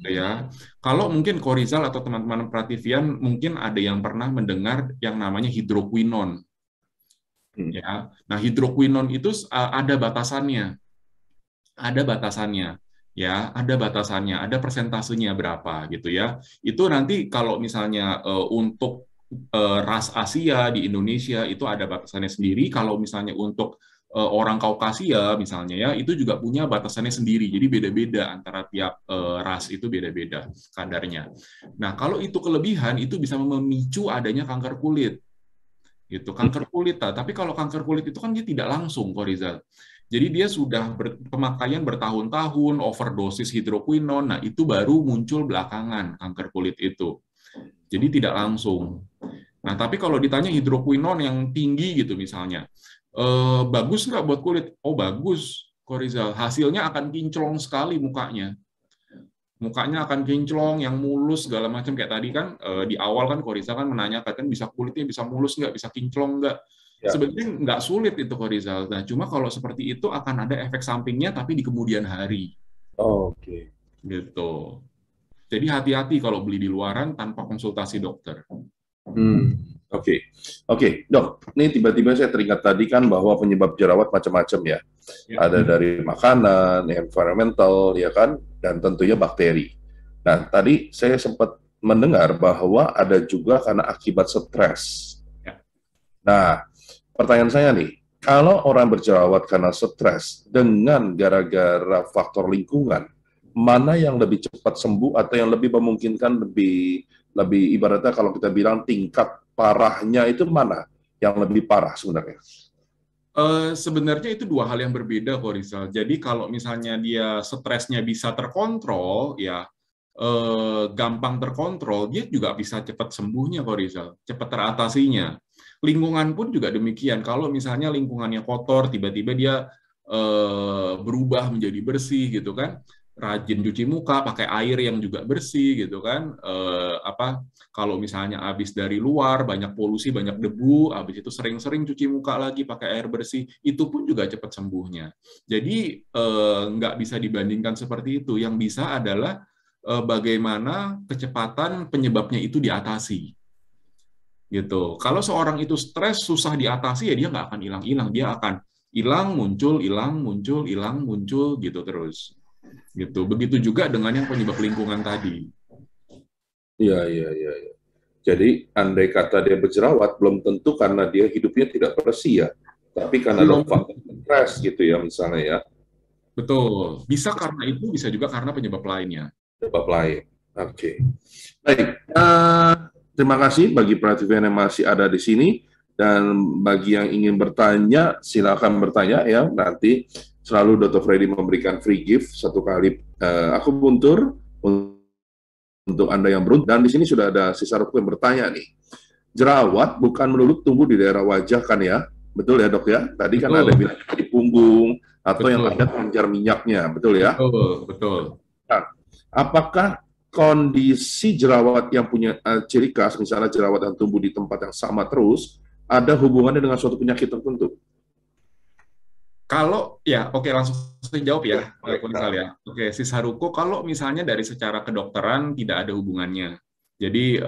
Ya, kalau mungkin Korizal atau teman-teman Prativian mungkin ada yang pernah mendengar yang namanya hidroquinon. Ya, nah hidroquinon itu ada batasannya, ada persentasenya berapa gitu ya. Itu nanti kalau misalnya untuk ras Asia di Indonesia itu ada batasannya sendiri. Kalau misalnya untuk orang Kaukasia misalnya ya itu juga punya batasannya sendiri, jadi beda-beda antara tiap ras itu beda-beda kadarnya. Nah kalau itu kelebihan itu bisa memicu adanya kanker kulit, gitu kanker kulit. Tapi kalau kanker kulit itu kan dia tidak langsung, Korizal. Jadi dia sudah pemakaian bertahun-tahun, overdosis hidroquinon, nah itu baru muncul belakangan kanker kulit itu. Jadi tidak langsung. Nah tapi kalau ditanya hidroquinon yang tinggi gitu misalnya, bagus nggak buat kulit? Oh bagus, Korizal. Hasilnya akan kinclong sekali mukanya. Mukanya akan kinclong, yang mulus segala macam kayak tadi kan di awal kan Korizal kan menanyakan kan bisa kulitnya bisa mulus nggak, bisa kinclong nggak? Ya. Sebenarnya nggak sulit itu Korizal. Nah cuma kalau seperti itu akan ada efek sampingnya tapi di kemudian hari. Oke. Gitu. Jadi hati-hati kalau beli di luaran tanpa konsultasi dokter. Oke, Dok. Ini tiba-tiba saya teringat tadi kan bahwa penyebab jerawat macam-macam ya. Ada dari makanan, environmental, ya kan, dan tentunya bakteri. Nah, tadi saya sempat mendengar bahwa ada juga karena akibat stres. Nah, pertanyaan saya nih, kalau orang berjerawat karena stres dengan gara-gara faktor lingkungan, mana yang lebih cepat sembuh atau yang lebih memungkinkan lebih ibaratnya kalau kita bilang tingkat parahnya itu mana yang lebih parah sebenarnya? Sebenarnya itu dua hal yang berbeda, Korizal. Jadi kalau misalnya dia stresnya bisa terkontrol, ya gampang terkontrol, dia juga bisa cepat sembuhnya, Korizal, cepat teratasinya. Lingkungan pun juga demikian. Kalau misalnya lingkungannya kotor, tiba-tiba dia berubah menjadi bersih, gitu kan? Rajin cuci muka, pakai air yang juga bersih gitu kan. Kalau misalnya habis dari luar banyak polusi, banyak debu, habis itu sering-sering cuci muka lagi pakai air bersih, itu pun juga cepat sembuhnya. Jadi nggak bisa dibandingkan seperti itu. Yang bisa adalah bagaimana kecepatan penyebabnya itu diatasi. Gitu. Kalau seorang itu stres susah diatasi ya dia nggak akan hilang-hilang, dia akan hilang muncul gitu terus. Gitu. Begitu juga dengan yang penyebab lingkungan tadi. Iya. Jadi andai kata dia berjerawat belum tentu karena dia hidupnya tidak bersih ya, tapi karena ada faktor stres gitu ya misalnya ya, Betul. Bisa karena itu, bisa juga karena penyebab lainnya. sebab lain. Oke. Baik, terima kasih bagi praktisian yang masih ada di sini, dan bagi yang ingin bertanya, silakan bertanya ya. Nanti selalu Dr. Freddy memberikan free gift satu kali akupuntur untuk Anda yang beruntung. Dan di sini sudah ada si Saruku yang bertanya nih, jerawat bukan melulu tumbuh di daerah wajah kan ya? Betul ya dok ya? Tadi kan ada Betul, bilang di punggung atau yang betul, ada kelenjar minyaknya, betul ya? betul, betul. Nah, apakah kondisi jerawat yang punya ciri khas, misalnya jerawat yang tumbuh di tempat yang sama terus, ada hubungannya dengan suatu penyakit tertentu? Kalau ya, oke, langsung saya jawab ya, Baik, Kunisal ya. Oke, Sis Haruko, kalau misalnya dari secara kedokteran tidak ada hubungannya. Jadi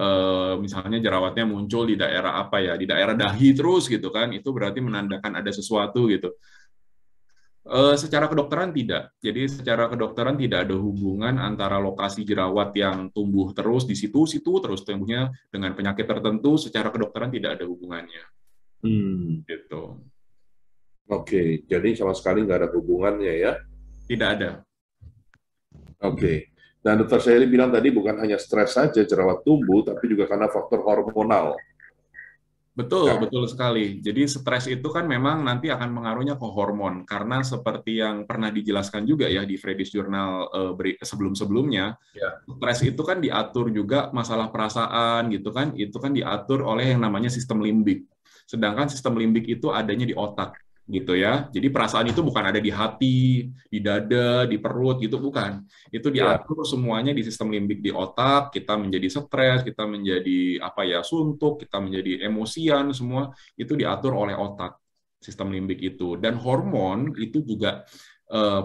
misalnya jerawatnya muncul di daerah apa ya, di daerah dahi terus gitu kan, itu berarti menandakan ada sesuatu gitu. Secara kedokteran tidak. Jadi secara kedokteran tidak ada hubungan antara lokasi jerawat yang tumbuh terus di situ-situ terus tumbuhnya dengan penyakit tertentu. Secara kedokteran tidak ada hubungannya. Gitu. Oke, jadi sama sekali nggak ada hubungannya ya. Tidak ada. Oke. Dan dokter Sherry bilang tadi bukan hanya stres saja jerawat tumbuh, tapi juga karena faktor hormonal. Betul, Nah, betul sekali. Jadi stres itu kan memang nanti akan mengaruhnya ke hormon, karena seperti yang pernah dijelaskan juga ya di Freddy's Journal sebelum-sebelumnya, ya. stres itu kan diatur juga masalah perasaan gitu kan, itu kan diatur oleh yang namanya sistem limbik. Sedangkan sistem limbik itu adanya di otak gitu ya. Jadi perasaan itu bukan ada di hati, di dada, di perut gitu, bukan. Itu Ya. diatur semuanya di sistem limbik di otak, kita menjadi stres, kita menjadi apa ya, suntuk, kita menjadi emosian, semua itu diatur oleh otak, sistem limbik itu. Dan hormon itu juga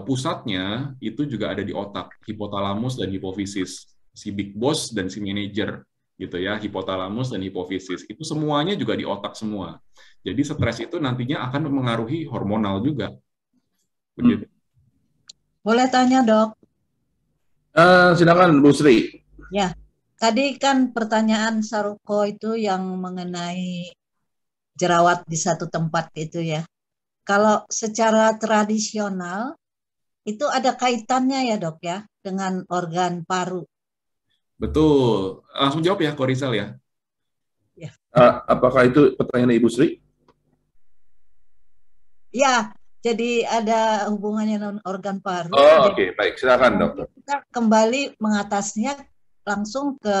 pusatnya itu juga ada di otak, hipotalamus dan hipofisis, si big boss dan si manager gitu ya, hipotalamus dan hipofisis. Itu semuanya juga di otak semua. Jadi stres itu nantinya akan mengaruhi hormonal juga. Begitu. Boleh tanya dok? Silakan Bu Sri. Ya, tadi kan pertanyaan Saruko itu yang mengenai jerawat di satu tempat itu ya. Kalau secara tradisional itu ada kaitannya ya dok ya dengan organ paru. Betul. Langsung jawab ya, Korizal ya. Ya, Apakah itu pertanyaan Ibu Sri? ya. Jadi ada hubungannya dengan organ paru. Oh, Jadi oke. Baik, silakan dokter. kita kembali mengatasnya langsung ke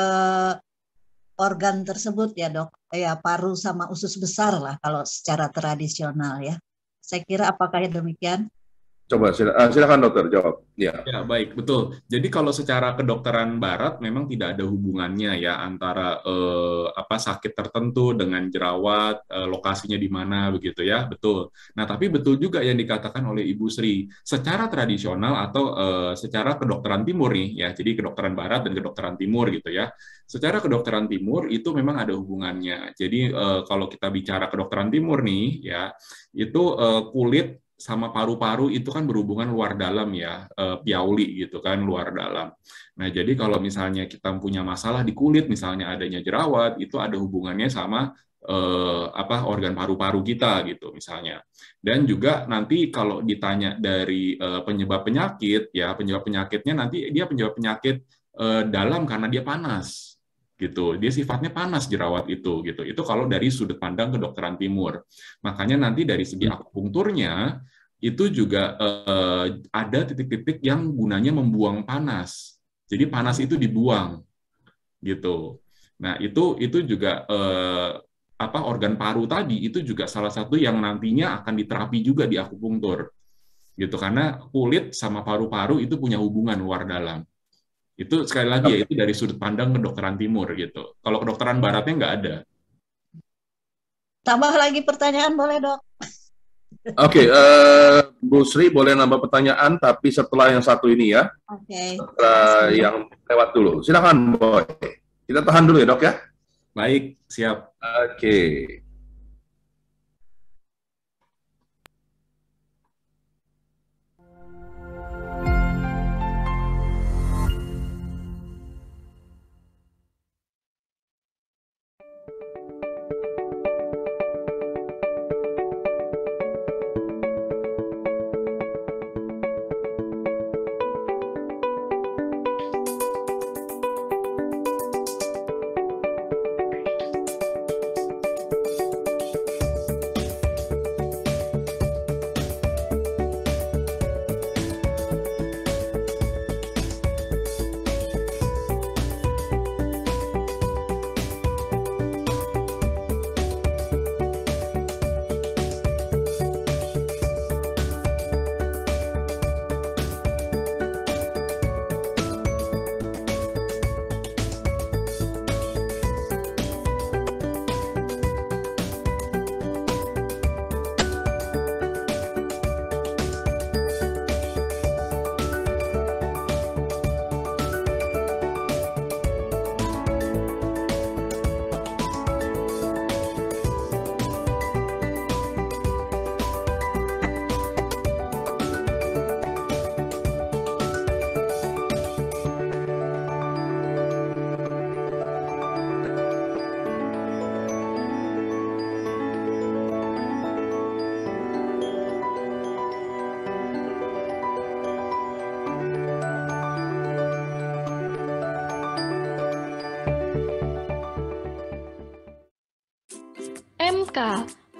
organ tersebut ya dok. Ya paru sama usus besar lah kalau secara tradisional ya. Saya kira apakah demikian? Coba silakan dokter jawab. Ya. Ya, baik, betul. Jadi kalau secara kedokteran barat memang tidak ada hubungannya ya antara apa sakit tertentu dengan jerawat, lokasinya di mana begitu ya, betul. Nah, tapi betul juga yang dikatakan oleh Ibu Sri, secara tradisional atau secara kedokteran timur nih ya. Jadi kedokteran barat dan kedokteran timur gitu ya. Secara kedokteran timur itu memang ada hubungannya. Jadi kalau kita bicara kedokteran timur nih ya, itu kulit sama paru-paru itu kan berhubungan luar dalam ya, piauli gitu kan, luar dalam. Nah, jadi kalau misalnya kita punya masalah di kulit, misalnya adanya jerawat, itu ada hubungannya sama apa organ paru-paru kita gitu misalnya. Dan juga nanti kalau ditanya dari penyebab penyakit ya, penyebab penyakitnya nanti dia penyebab penyakit dalam karena dia panas gitu. Dia sifatnya panas jerawat itu gitu. Itu kalau dari sudut pandang kedokteran timur. Makanya nanti dari segi akupunkturnya itu juga ada titik-titik yang gunanya membuang panas. Jadi panas itu dibuang gitu. Nah, itu juga apa organ paru tadi itu juga salah satu yang nantinya akan diterapi juga di akupunktur. Gitu karena kulit sama paru-paru itu punya hubungan luar dalam. Itu sekali lagi ya itu dari sudut pandang kedokteran timur gitu. Kalau kedokteran baratnya nggak ada. Tambah lagi pertanyaan boleh dok? Oke, Bu Sri boleh nambah pertanyaan, tapi setelah yang satu ini ya, Oke. setelah yang lewat dulu. Silakan, Boy. Kita tahan dulu ya, dok ya. Baik, siap. Oke.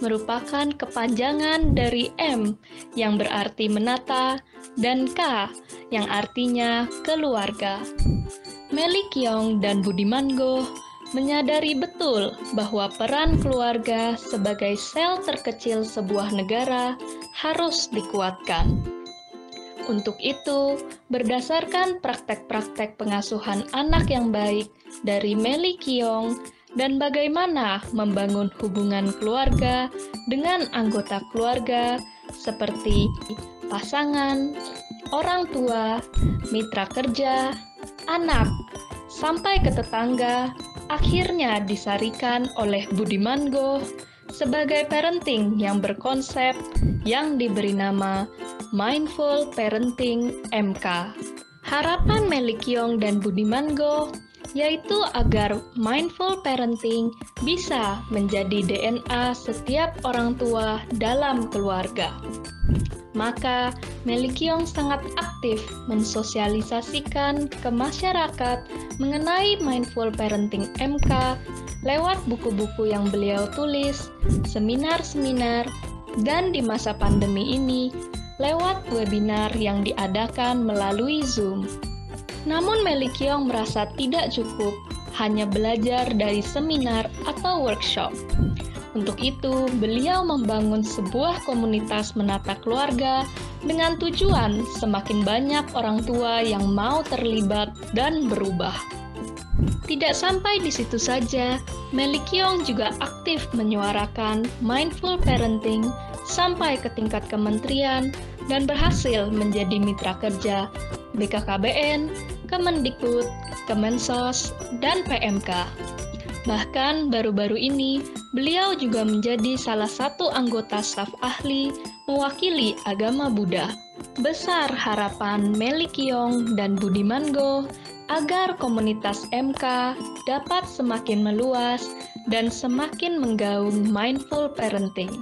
merupakan kepanjangan dari M yang berarti menata dan K yang artinya keluarga. Meli Qiong dan Budiman Go menyadari betul bahwa peran keluarga sebagai sel terkecil sebuah negara harus dikuatkan. Untuk itu, berdasarkan praktek-praktek pengasuhan anak yang baik dari Meli Qiong dan bagaimana membangun hubungan keluarga dengan anggota keluarga seperti pasangan, orang tua, mitra kerja, anak, sampai ke tetangga, akhirnya disarikan oleh Budiman Go sebagai parenting yang berkonsep yang diberi nama Mindful Parenting MK. Harapan Meli Qiong dan Budiman Go yaitu agar mindful parenting bisa menjadi DNA setiap orang tua dalam keluarga. Maka, Meli Qiong sangat aktif mensosialisasikan ke masyarakat mengenai mindful parenting MK lewat buku-buku yang beliau tulis, seminar-seminar, dan di masa pandemi ini, lewat webinar yang diadakan melalui Zoom. Namun Meli Qiong merasa tidak cukup hanya belajar dari seminar atau workshop. Untuk itu, beliau membangun sebuah komunitas menata keluarga dengan tujuan semakin banyak orang tua yang mau terlibat dan berubah. Tidak sampai di situ saja, Meli Qiong juga aktif menyuarakan mindful parenting sampai ke tingkat kementerian dan berhasil menjadi mitra kerja BKKBN, Kemendikbud, Kemensos, dan PMK. Bahkan baru-baru ini, beliau juga menjadi salah satu anggota staf ahli mewakili agama Buddha. Besar harapan Meli Qiong dan Budiman Go agar komunitas MK dapat semakin meluas dan semakin menggaung mindful parenting.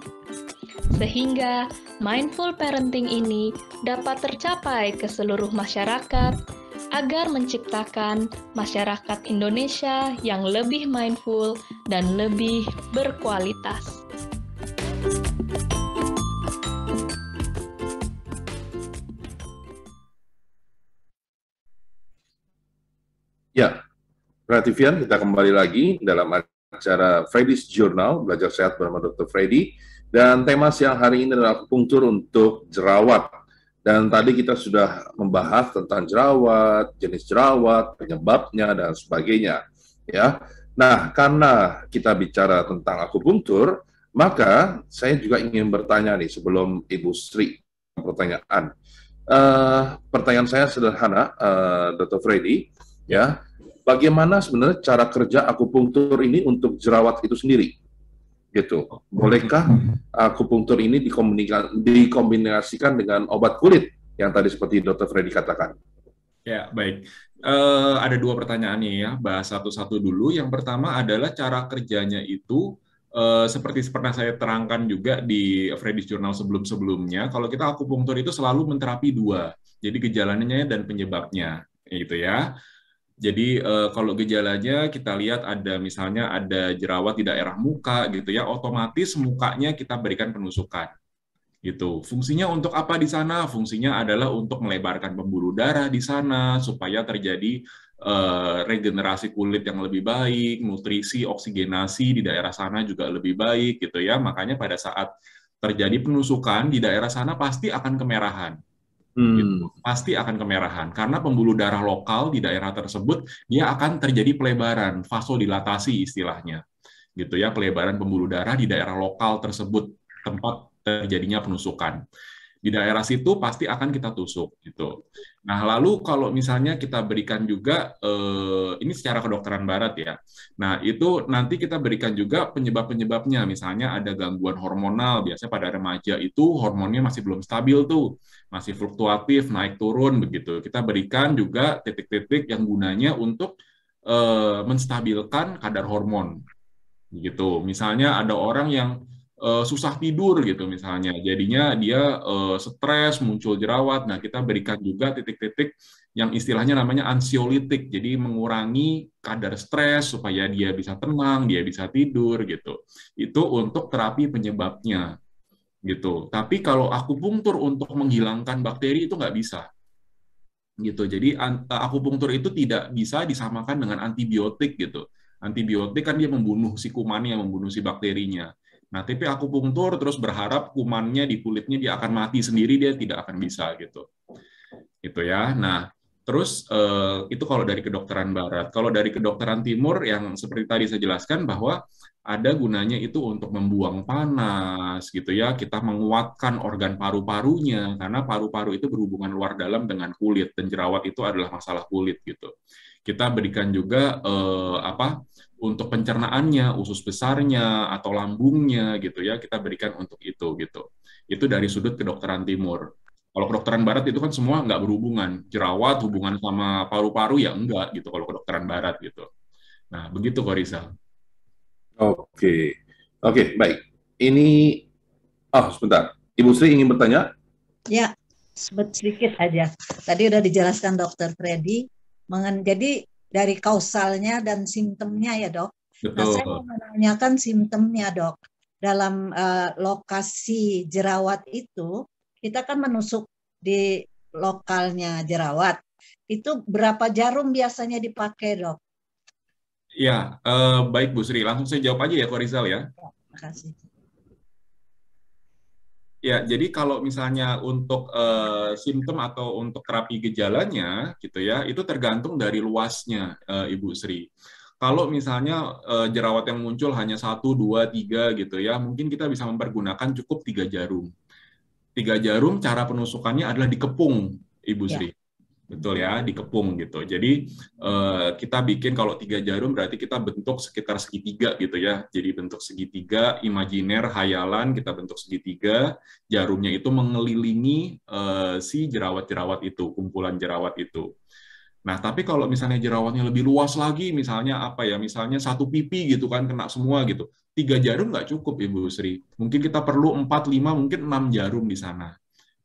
Sehingga mindful parenting ini dapat tercapai ke seluruh masyarakat agar menciptakan masyarakat Indonesia yang lebih mindful dan lebih berkualitas. Ya, Ratifian, kita kembali lagi dalam acara Freddy's Journal, Belajar Sehat bersama Dr. Freddy. Dan tema siang hari ini adalah akupunktur untuk jerawat. Dan tadi kita sudah membahas tentang jerawat, jenis jerawat, penyebabnya, dan sebagainya. Ya, nah karena kita bicara tentang akupunktur, maka saya juga ingin bertanya nih sebelum Ibu Sri pertanyaan. Pertanyaan saya sederhana, Dr. Freddy, ya, bagaimana sebenarnya cara kerja akupunktur ini untuk jerawat itu sendiri? Gitu. Bolehkah akupunktur ini dikombinasikan dengan obat kulit yang tadi seperti Dr. Freddy katakan? Ya, baik. Ada dua pertanyaan nih ya, bahas satu-satu dulu. Yang pertama adalah cara kerjanya itu seperti pernah saya terangkan juga di Freddy's Journal sebelum-sebelumnya, kalau kita akupunktur itu selalu menterapi dua, jadi gejalanya dan penyebabnya, gitu ya. Jadi kalau gejalanya kita lihat ada misalnya ada jerawat di daerah muka gitu ya, otomatis mukanya kita berikan penusukan. Gitu. Fungsinya untuk apa di sana? Fungsinya adalah untuk melebarkan pembuluh darah di sana supaya terjadi regenerasi kulit yang lebih baik, nutrisi, oksigenasi di daerah sana juga lebih baik gitu ya. Makanya pada saat terjadi penusukan di daerah sana pasti akan kemerahan. Gitu. Pasti akan kemerahan karena pembuluh darah lokal di daerah tersebut dia akan terjadi pelebaran, vasodilatasi istilahnya, gitu ya, pelebaran pembuluh darah di daerah lokal tersebut tempat terjadinya penusukan. Di daerah situ pasti akan kita tusuk, gitu. Nah, lalu kalau misalnya kita berikan juga ini secara kedokteran barat ya. Nah, itu nanti kita berikan juga penyebab-penyebabnya. Misalnya ada gangguan hormonal, biasanya pada remaja itu hormonnya masih belum stabil tuh, masih fluktuatif, naik turun begitu. Kita berikan juga titik-titik yang gunanya untuk menstabilkan kadar hormon. Gitu. Misalnya ada orang yang susah tidur gitu misalnya, jadinya dia stres, muncul jerawat. Nah, kita berikan juga titik-titik yang istilahnya namanya ansiolitik, jadi mengurangi kadar stres supaya dia bisa tenang, dia bisa tidur gitu. Itu untuk terapi penyebabnya gitu. Tapi kalau akupunktur untuk menghilangkan bakteri itu nggak bisa gitu. Jadi akupunktur itu tidak bisa disamakan dengan antibiotik gitu. Antibiotik kan dia membunuh si kumannya, membunuh si bakterinya. Nah, tapi akupunktur terus berharap kumannya di kulitnya dia akan mati sendiri, dia tidak akan bisa gitu. Gitu ya. Nah, terus itu kalau dari kedokteran barat. Kalau dari kedokteran timur yang seperti tadi saya jelaskan bahwa ada gunanya itu untuk membuang panas gitu ya. Kita menguatkan organ paru-parunya karena paru-paru itu berhubungan luar dalam dengan kulit dan jerawat itu adalah masalah kulit gitu. Kita berikan juga untuk pencernaannya, usus besarnya atau lambungnya gitu ya, kita berikan untuk itu gitu. Itu dari sudut kedokteran timur. Kalau kedokteran barat itu kan semua nggak berhubungan. Jerawat hubungan sama paru-paru ya enggak gitu kalau kedokteran barat gitu. Nah, begitu kok Rizal. Oke. Oke, baik. Ini sebentar. Ibu Sri ingin bertanya? Ya, sedikit aja. Tadi udah dijelaskan Dokter Freddy. Jadi dari kausalnya dan simptomnya ya dok. Betul. Nah, saya mau menanyakan simptomnya dok. Dalam lokasi jerawat itu, kita kan menusuk di lokalnya jerawat. Itu berapa jarum biasanya dipakai dok? Ya, baik Bu Sri. Langsung saya jawab aja ya Ko Rizal ya. Terima kasih. Ya, jadi kalau misalnya untuk simptom atau untuk terapi gejalanya gitu ya, itu tergantung dari luasnya Ibu Sri. Kalau misalnya jerawat yang muncul hanya 1, 2, 3 gitu ya, mungkin kita bisa mempergunakan cukup 3 jarum. 3 jarum cara penusukannya adalah dikepung, Ibu Sri. Betul ya, dikepung gitu. Jadi kita bikin kalau 3 jarum berarti kita bentuk sekitar segitiga gitu ya. Jadi bentuk segitiga, imajiner, hayalan, kita bentuk segitiga. Jarumnya itu mengelilingi si jerawat-jerawat itu, kumpulan jerawat itu. Nah, tapi kalau misalnya jerawatnya lebih luas lagi, misalnya apa ya, misalnya 1 pipi gitu kan, kena semua gitu. 3 jarum nggak cukup, Ibu Sri. Mungkin kita perlu 4, 5, mungkin 6 jarum di sana.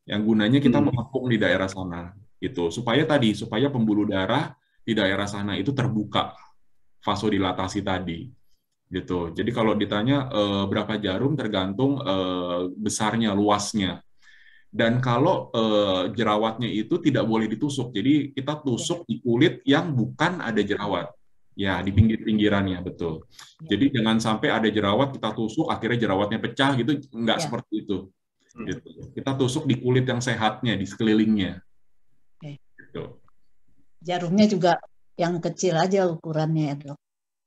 Yang gunanya kita mengepung di daerah sana. Gitu, supaya pembuluh darah di daerah sana itu terbuka, vasodilatasi tadi. Gitu. Jadi kalau ditanya berapa jarum tergantung besarnya, luasnya. Dan kalau jerawatnya itu tidak boleh ditusuk, jadi kita tusuk di kulit yang bukan ada jerawat. Ya, di pinggir-pinggirannya, betul. Jadi jangan sampai ada jerawat, kita tusuk, akhirnya jerawatnya pecah, gitu, nggak seperti itu. Gitu. Kita tusuk di kulit yang sehatnya, di sekelilingnya. Gitu. Jarumnya juga yang kecil aja ukurannya ya dok.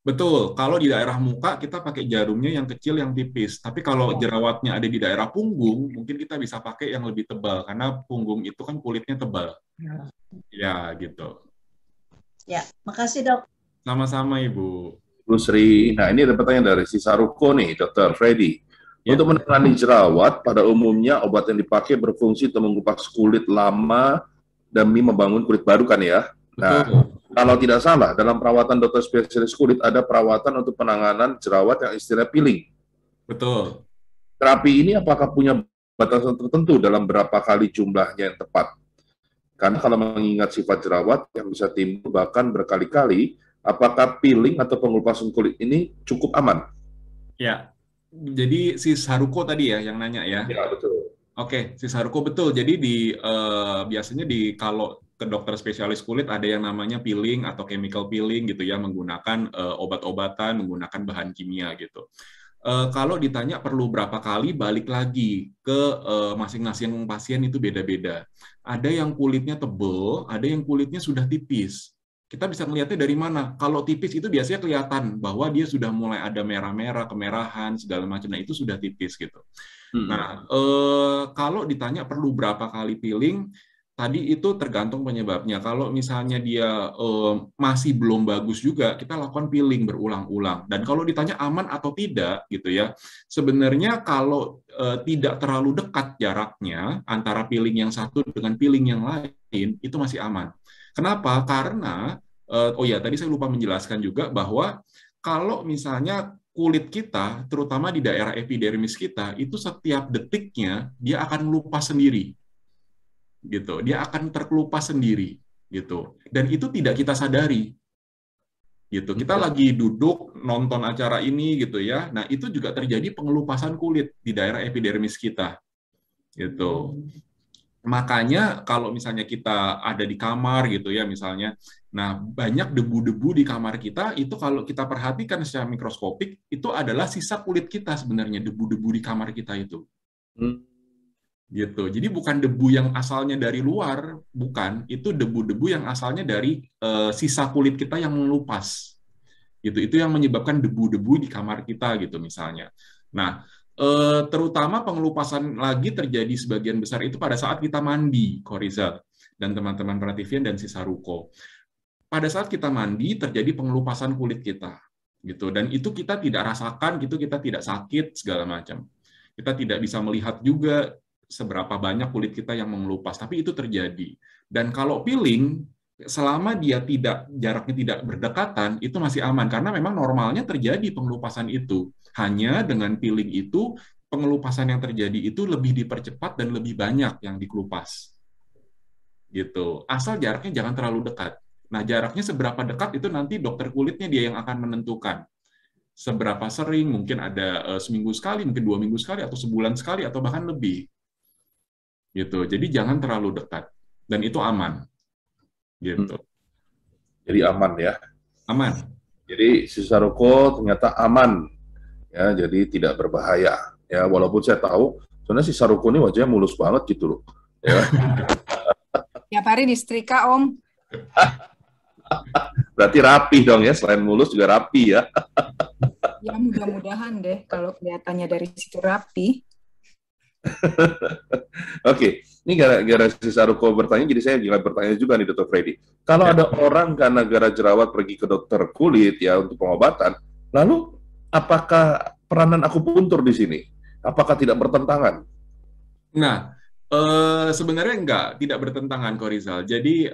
Betul, kalau di daerah muka kita pakai jarumnya yang kecil, yang tipis. Tapi kalau jerawatnya ada di daerah punggung, mungkin kita bisa pakai yang lebih tebal, karena punggung itu kan kulitnya tebal. Ya, gitu. Ya, makasih dok. Sama-sama Ibu. Bu Sri, nah ini ada pertanyaan dari si Saruko nih, Dr. Freddy. Untuk menangani jerawat, pada umumnya obat yang dipakai berfungsi untuk mengupas kulit lama demi membangun kulit baru kan ya? Nah, kalau tidak salah, dalam perawatan dokter spesialis kulit ada perawatan untuk penanganan jerawat yang istilah peeling. Betul. Terapi ini apakah punya batasan tertentu dalam berapa kali jumlahnya yang tepat? Karena kalau mengingat sifat jerawat yang bisa timbul bahkan berkali-kali, apakah peeling atau pengelupasan kulit ini cukup aman? Ya, jadi si Saruko tadi ya yang nanya ya? Ya, betul. Oke, si Saruko betul. Jadi biasanya kalau ke dokter spesialis kulit ada yang namanya peeling atau chemical peeling gitu ya, menggunakan obat-obatan, menggunakan bahan kimia gitu. Kalau ditanya perlu berapa kali, balik lagi ke masing-masing pasien itu beda-beda. Ada yang kulitnya tebal, ada yang kulitnya sudah tipis. Kita bisa melihatnya dari mana? Kalau tipis itu biasanya kelihatan bahwa dia sudah mulai ada merah-merah, kemerahan, segala macam. Nah, itu sudah tipis gitu. Nah, kalau ditanya perlu berapa kali peeling, tadi itu tergantung penyebabnya. Kalau misalnya dia masih belum bagus juga, kita lakukan peeling berulang-ulang. Dan kalau ditanya aman atau tidak, gitu ya, sebenarnya kalau tidak terlalu dekat jaraknya antara peeling yang satu dengan peeling yang lain, itu masih aman. Kenapa? Karena, tadi saya lupa menjelaskan juga bahwa kalau misalnya kulit kita, terutama di daerah epidermis kita, itu setiap detiknya dia akan melupas sendiri, gitu. Dia akan terkelupas sendiri, gitu. Dan itu tidak kita sadari, gitu. Kita lagi duduk nonton acara ini, gitu ya. Nah, itu juga terjadi pengelupasan kulit di daerah epidermis kita, gitu. Makanya kalau misalnya kita ada di kamar gitu ya misalnya, nah banyak debu-debu di kamar kita itu kalau kita perhatikan secara mikroskopik itu adalah sisa kulit kita sebenarnya, debu-debu di kamar kita itu. Gitu. Jadi bukan debu yang asalnya dari luar, bukan, itu debu-debu yang asalnya dari sisa kulit kita yang melupas. Gitu. Itu yang menyebabkan debu-debu di kamar kita gitu misalnya. Nah, terutama pengelupasan lagi terjadi sebagian besar itu pada saat kita mandi, Korizal dan teman-teman Prativian dan Sisaruko. Pada saat kita mandi terjadi pengelupasan kulit kita, gitu. Dan itu kita tidak rasakan, gitu, kita tidak sakit segala macam. Kita tidak bisa melihat juga seberapa banyak kulit kita yang mengelupas, tapi itu terjadi. Dan kalau peeling, selama dia jaraknya tidak berdekatan, itu masih aman karena memang normalnya terjadi pengelupasan itu. Hanya dengan peeling itu pengelupasan yang terjadi itu lebih dipercepat dan lebih banyak yang dikelupas. Gitu. Asal jaraknya jangan terlalu dekat. Nah, jaraknya seberapa dekat itu nanti dokter kulitnya dia yang akan menentukan. Seberapa sering, mungkin ada seminggu sekali, mungkin 2 minggu sekali atau sebulan sekali atau bahkan lebih. Gitu. Jadi jangan terlalu dekat dan itu aman. Gitu. Jadi aman ya. Aman. Jadi Sisaruko ternyata aman. Ya, jadi tidak berbahaya. Ya, walaupun saya tahu sebenarnya Sisaruko ini wajahnya mulus banget gitu loh. Ya. Tiap hari disetrika, Om. Berarti rapi dong ya, selain mulus juga rapi ya. Ya mudah-mudahan deh kalau kelihatannya dari situ rapi. Oke, ini gara-gara Sisaruko bertanya, jadi saya juga bertanya juga nih Dr. Freddy. Kalau ada orang karena gara jerawat pergi ke dokter kulit ya untuk pengobatan, lalu apakah peranan akupuntur di sini? Apakah tidak bertentangan? Nah, sebenarnya tidak bertentangan kok Rizal. Jadi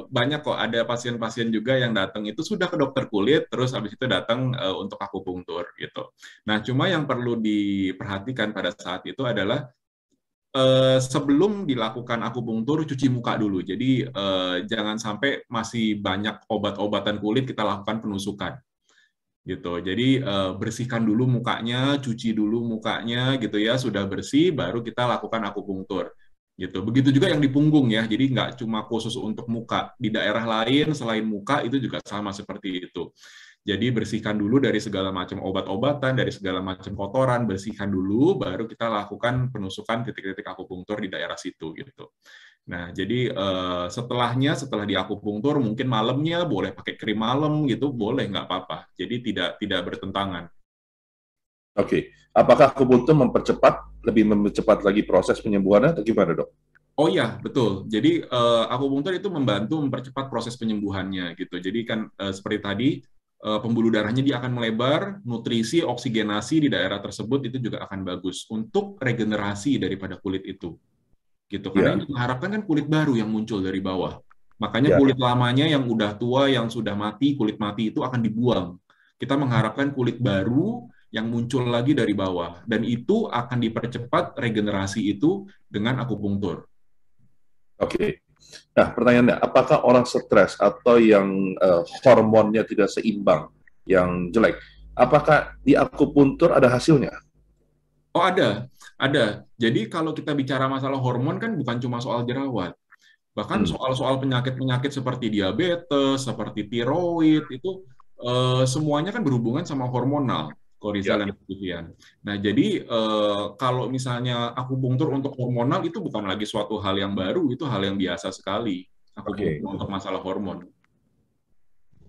banyak kok ada pasien-pasien juga yang datang itu sudah ke dokter kulit, terus habis itu datang untuk akupunktur gitu. Nah, cuma yang perlu diperhatikan pada saat itu adalah sebelum dilakukan akupunktur cuci muka dulu. Jadi jangan sampai masih banyak obat-obatan kulit kita lakukan penusukan. Gitu. Jadi bersihkan dulu mukanya, cuci dulu mukanya gitu ya, sudah bersih baru kita lakukan akupunktur. Gitu. Begitu juga yang di punggung ya. Jadi nggak cuma khusus untuk muka, di daerah lain selain muka itu juga sama seperti itu. Jadi bersihkan dulu dari segala macam obat-obatan, dari segala macam kotoran, bersihkan dulu baru kita lakukan penusukan titik-titik akupunktur di daerah situ gitu. Nah, jadi setelah di akupunktur mungkin malamnya boleh pakai krim malam gitu, boleh nggak apa-apa. Jadi tidak bertentangan. Oke, apakah akupunktur lebih mempercepat lagi proses penyembuhannya atau gimana dok? Oh iya, betul. Jadi akupunktur itu membantu mempercepat proses penyembuhannya gitu. Jadi kan seperti tadi pembuluh darahnya dia akan melebar, nutrisi, oksigenasi di daerah tersebut itu juga akan bagus untuk regenerasi daripada kulit itu. Gitu. Karena yang diharapkan kan kulit baru yang muncul dari bawah. Makanya kulit lamanya yang udah tua, yang sudah mati, kulit mati itu akan dibuang. Kita mengharapkan kulit baru yang muncul lagi dari bawah. Dan itu akan dipercepat regenerasi itu dengan akupunktur. Oke. Nah, pertanyaannya, apakah orang stres atau yang hormonnya tidak seimbang, yang jelek, apakah di akupunktur ada hasilnya? Oh, ada. Jadi kalau kita bicara masalah hormon kan bukan cuma soal jerawat. Bahkan soal-soal penyakit-penyakit seperti diabetes, seperti tiroid, itu semuanya kan berhubungan sama hormonal, Korizal dan Vivian. Nah, jadi kalau misalnya akupunktur untuk hormonal itu bukan lagi suatu hal yang baru, itu hal yang biasa sekali. Akupunktur untuk masalah hormon.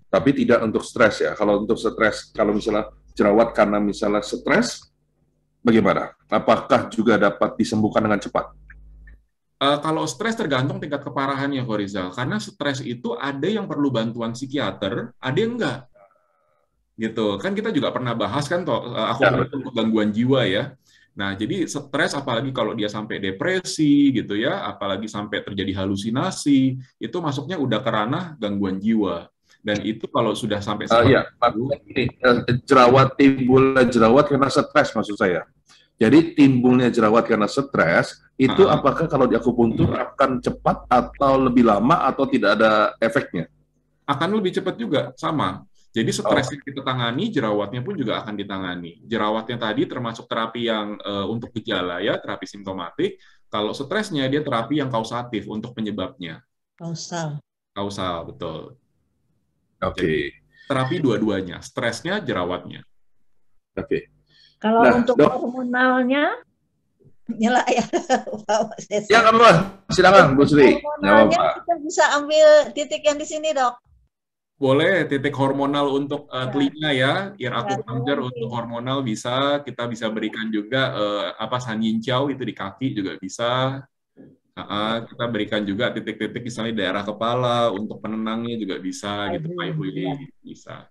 Tapi tidak untuk stres ya. Kalau untuk stres, kalau misalnya jerawat karena misalnya stres, bagaimana? Apakah juga dapat disembuhkan dengan cepat? Kalau stres tergantung tingkat keparahannya, Korizal. Karena stres itu ada yang perlu bantuan psikiater, ada yang enggak. Gitu. Kan kita juga pernah bahas kan, akupunktur untuk gangguan jiwa ya. Nah, jadi stres apalagi kalau dia sampai depresi gitu ya, apalagi sampai terjadi halusinasi, itu masuknya udah ke ranah gangguan jiwa. Dan itu kalau sudah sampai Iya, maksudnya gini, timbulnya jerawat karena stres maksud saya. Jadi timbulnya jerawat karena stres itu apakah kalau di akupuntur akan cepat atau lebih lama atau tidak ada efeknya? akan lebih cepat juga, sama. Jadi stres yang kita tangani, jerawatnya pun juga akan ditangani. Jerawatnya tadi termasuk terapi yang untuk gejala ya, terapi simptomatik. Kalau stresnya dia terapi yang kausatif untuk penyebabnya. Kausal. Kausal, betul. Oke. Terapi dua-duanya, stresnya, jerawatnya. Oke. Kalau Nah, untuk Dok. hormonalnya, nyala ya. Ya, nggak apa-apa. Silakan, Bu Sri. Nggak Hormonalnya apa-apa. kita bisa ambil titik yang di sini, Dok. Boleh titik hormonal untuk telinga ya, ear Ya, acupuncture mungkin. untuk hormonal bisa, kita bisa berikan juga San Yin Chow itu di kaki juga bisa. Kita berikan juga titik-titik misalnya di daerah kepala untuk penenangnya juga bisa gitu, Pai Hui bisa.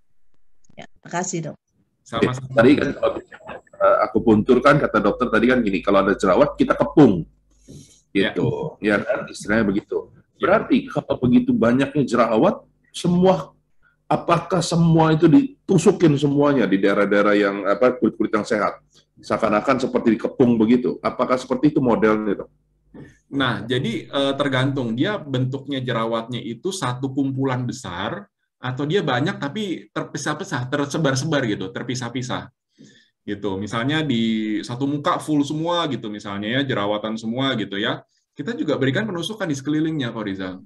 Ya, makasih, Dok. Sama-sama. Tadi kan kalau akupuntur kan kata dokter tadi kan gini, kalau ada jerawat kita kepung. Gitu. Ya kan istilahnya begitu. Berarti kalau begitu banyaknya jerawat, apakah semua itu ditusukin semuanya di daerah-daerah yang kulit-kulit yang sehat? Seakan-akan seperti dikepung begitu. Apakah seperti itu modelnya, Dok? Nah, jadi tergantung dia bentuknya jerawatnya itu satu kumpulan besar atau dia banyak tapi terpisah-pisah, tersebar-sebar gitu, terpisah-pisah. Gitu. Misalnya di satu muka full semua gitu misalnya ya, jerawatan semua gitu ya. Kita juga berikan penusukan di sekelilingnya, Pak Rizal.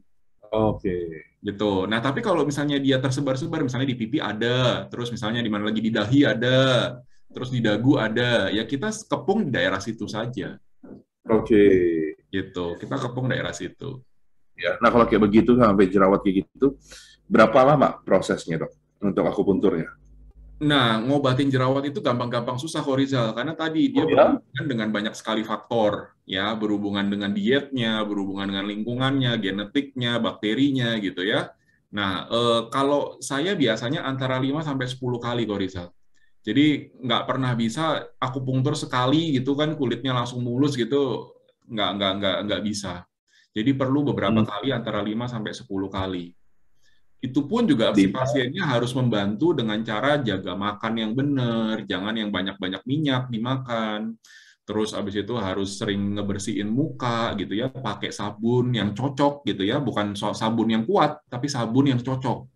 Oke. Gitu. Nah, tapi kalau misalnya dia tersebar-sebar, misalnya di pipi ada, terus misalnya di mana lagi di dahi ada, terus di dagu ada, ya kita kepung di daerah situ saja. Oke. Gitu. Kita kepung daerah situ. Ya. Nah, kalau kayak begitu sampai jerawat kayak gitu, berapa lama prosesnya, Dok, untuk akupunturnya? Nah, ngobatin jerawat itu gampang-gampang susah kok Rizal, karena tadi dia berhubungan dengan banyak sekali faktor, ya, berhubungan dengan dietnya, berhubungan dengan lingkungannya, genetiknya, bakterinya, gitu ya. Nah, kalau saya biasanya antara 5 sampai 10 kali kok Rizal. Jadi nggak pernah bisa akupunktur sekali gitu kan kulitnya langsung mulus gitu, nggak bisa. Jadi perlu beberapa kali antara 5 sampai 10 kali. Itu pun juga si pasiennya harus membantu dengan cara jaga makan yang benar, jangan yang banyak-banyak minyak dimakan. Terus habis itu harus sering ngebersihin muka gitu ya, pakai sabun yang cocok gitu ya, bukan sabun yang kuat, tapi sabun yang cocok.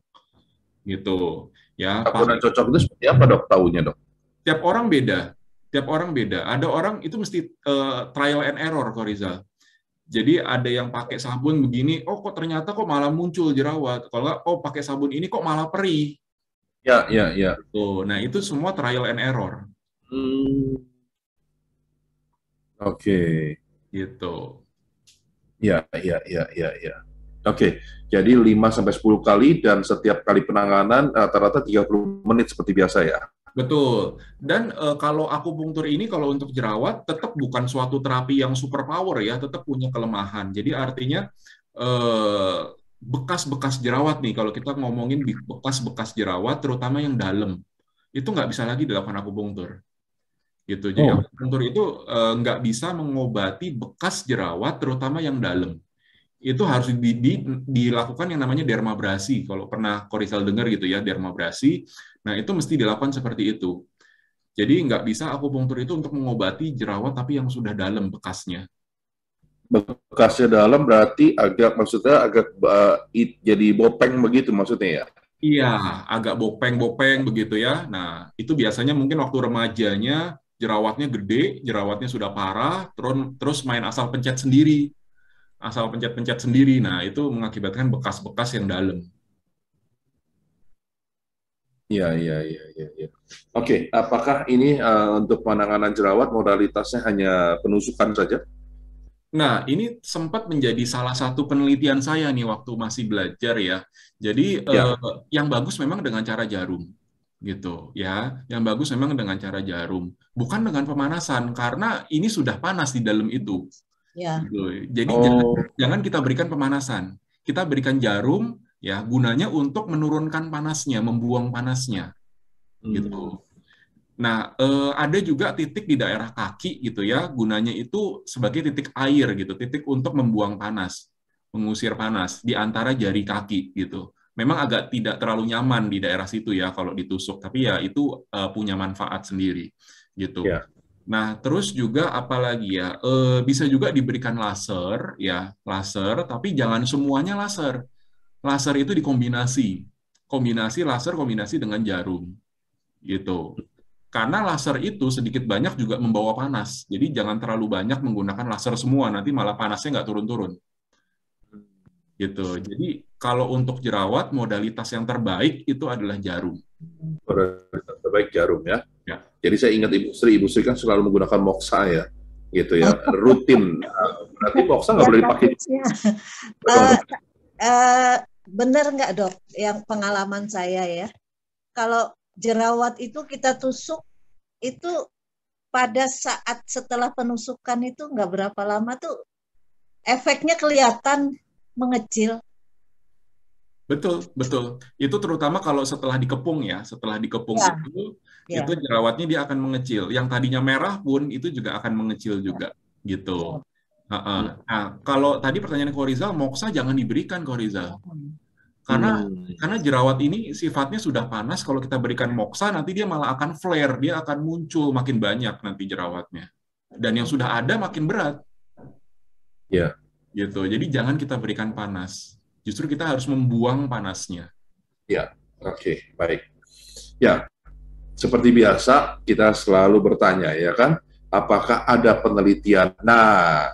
Gitu. Ya, sabun yang cocok itu seperti apa, Dok, taunya, Dok? Tiap orang beda. Tiap orang beda. Ada orang itu mesti trial and error, kok Rizal. Jadi ada yang pakai sabun begini, oh kok ternyata kok malah muncul jerawat. Kalau nggak, oh pakai sabun ini kok malah perih. Ya. Tuh, nah itu semua trial and error. Oke. Gitu. Ya. Oke. Jadi 5-10 kali dan setiap kali penanganan rata-rata 30 menit seperti biasa ya. Betul. Dan kalau akupunktur ini kalau untuk jerawat tetap bukan suatu terapi yang super power ya, tetap punya kelemahan. Jadi artinya bekas-bekas jerawat nih, kalau kita ngomongin bekas-bekas jerawat, terutama yang dalam, itu nggak bisa lagi dilakukan akupunktur. Gitu. Jadi akupunktur itu nggak bisa mengobati bekas jerawat, terutama yang dalam. Itu harus dilakukan yang namanya dermabrasi. Kalau pernah Korizal dengar gitu ya, dermabrasi. Nah, itu mesti dilakukan seperti itu. Jadi nggak bisa akupunktur itu untuk mengobati jerawat tapi yang sudah dalam bekasnya. Bekasnya dalam berarti maksudnya agak jadi bopeng begitu maksudnya ya? Iya, agak bopeng-bopeng begitu ya. Nah, itu biasanya mungkin waktu remajanya jerawatnya gede, jerawatnya sudah parah, terus main asal pencet sendiri. Asal pencet-pencet sendiri. Nah, itu mengakibatkan bekas-bekas yang dalam. Iya. Oke, apakah ini untuk penanganan jerawat modalitasnya hanya penusukan saja? Nah, ini sempat menjadi salah satu penelitian saya nih waktu masih belajar ya. Jadi yang bagus memang dengan cara jarum, gitu ya. Yang bagus memang dengan cara jarum, bukan dengan pemanasan karena ini sudah panas di dalam itu. Ya. Gitu. Jadi jangan kita berikan pemanasan, kita berikan jarum. Ya, gunanya untuk menurunkan panasnya, membuang panasnya, gitu. Nah, ada juga titik di daerah kaki, gitu ya. Gunanya itu sebagai titik air, gitu, titik untuk membuang panas, mengusir panas di antara jari kaki, gitu. memang agak tidak terlalu nyaman di daerah situ ya kalau ditusuk, tapi ya itu punya manfaat sendiri gitu. Ya. Nah, terus juga apalagi ya, bisa juga diberikan laser ya, laser, tapi jangan semuanya laser. Laser itu kombinasi laser kombinasi dengan jarum gitu. Karena laser itu sedikit banyak juga membawa panas. Jadi jangan terlalu banyak menggunakan laser semua, nanti malah panasnya nggak turun-turun. Gitu. Jadi kalau untuk jerawat, modalitas yang terbaik itu adalah jarum. Terbaik jarum ya. Ya. Jadi saya ingat Ibu Sri kan selalu menggunakan Moxa ya, gitu ya, rutin. Berarti Moxa nggak boleh dipakai. Benar nggak dok? Yang pengalaman saya ya, kalau jerawat itu kita tusuk itu pada saat setelah penusukan itu nggak berapa lama tuh efeknya kelihatan mengecil. Betul, betul. Itu terutama kalau setelah dikepung ya, setelah dikepung Ya. itu jerawatnya dia akan mengecil. Yang tadinya merah pun itu juga akan mengecil juga, gitu. Nah, kalau tadi pertanyaan Korizal, Moxa jangan diberikan Korizal. Karena jerawat ini sifatnya sudah panas, kalau kita berikan Moxa nanti dia malah akan flare, dia akan muncul makin banyak nanti jerawatnya. Dan yang sudah ada makin berat. Ya. Gitu. Jadi jangan kita berikan panas. Justru kita harus membuang panasnya. Ya, oke, baik. Ya, seperti biasa kita selalu bertanya ya kan, apakah ada penelitian? Nah,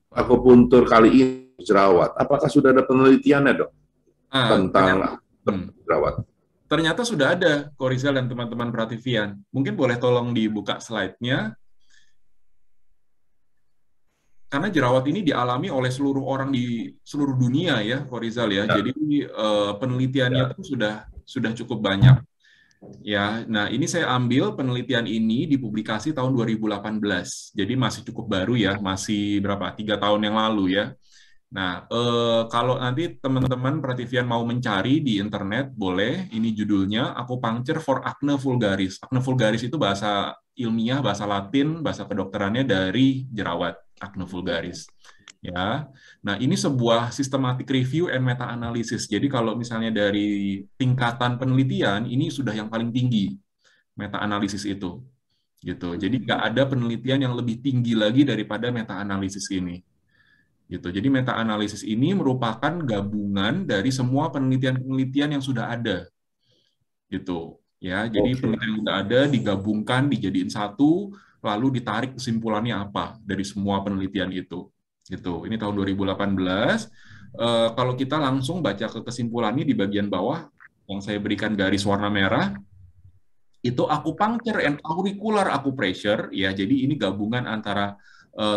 akupuntur kali ini jerawat, apakah sudah ada penelitiannya dok? Tentang jerawat. Ternyata sudah ada, Korizal dan teman-teman Prativian. Mungkin boleh tolong dibuka slide-nya. Karena jerawat ini dialami oleh seluruh orang di seluruh dunia ya, Korizal ya. Jadi penelitiannya itu sudah cukup banyak. Ya, nah ini saya ambil penelitian ini dipublikasi tahun 2018. Jadi masih cukup baru ya, masih 3 tahun yang lalu ya. Nah, kalau nanti teman-teman Prativian mau mencari di internet, boleh. Ini judulnya, Acupuncture for Acne Vulgaris. Acne vulgaris itu bahasa ilmiah, bahasa Latin, bahasa kedokterannya dari jerawat, acne vulgaris. Ya, nah ini sebuah systematic review and meta-analysis. Jadi kalau misalnya dari tingkatan penelitian, ini sudah yang paling tinggi, meta-analisis itu. Gitu. Jadi nggak ada penelitian yang lebih tinggi lagi daripada meta-analisis ini. Gitu. Jadi meta-analisis ini merupakan gabungan dari semua penelitian-penelitian yang sudah ada. Gitu. Ya, jadi penelitian yang sudah ada digabungkan, dijadiin satu, lalu ditarik kesimpulannya apa dari semua penelitian itu. Gitu. Ini tahun 2018. Kalau kita langsung baca ke kesimpulannya di bagian bawah yang saya berikan garis warna merah, itu acupuncture and auricular acupressure, ya. Jadi ini gabungan antara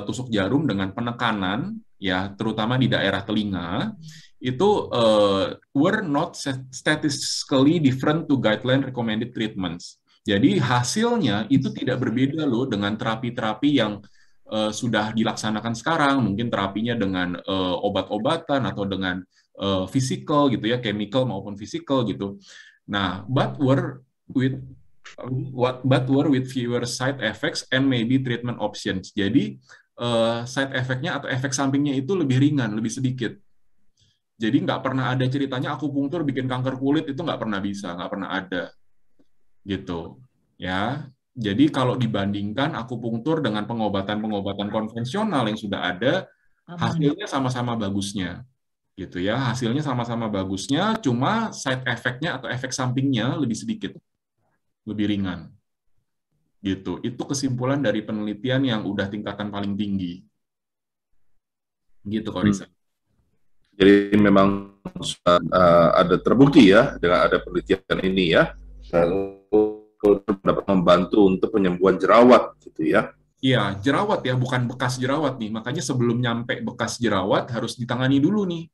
tusuk jarum dengan penekanan, ya, terutama di daerah telinga, itu were not statistically different to guideline recommended treatments. Jadi hasilnya itu tidak berbeda loh dengan terapi-terapi yang sudah dilaksanakan sekarang, mungkin terapinya dengan obat-obatan atau dengan physical gitu ya, chemical maupun physical gitu. Nah, but were with fewer side effects and maybe treatment options. Jadi side effect-nya atau efek sampingnya itu lebih ringan, lebih sedikit. Jadi nggak pernah ada ceritanya akupunktur bikin kanker kulit, itu nggak pernah bisa, nggak pernah ada. Gitu. Ya. Jadi kalau dibandingkan akupunktur dengan pengobatan-pengobatan konvensional yang sudah ada, hasilnya sama-sama bagusnya. Gitu ya, hasilnya sama-sama bagusnya, cuma side effect-nya atau efek sampingnya lebih sedikit, lebih ringan. Gitu. Itu kesimpulan dari penelitian yang udah tingkatan paling tinggi. Gitu, Korisa. Jadi memang ada terbukti ya dengan ada penelitian ini ya, dapat membantu untuk penyembuhan jerawat gitu ya. Iya, jerawat ya, bukan bekas jerawat nih. Makanya sebelum nyampe bekas jerawat harus ditangani dulu nih.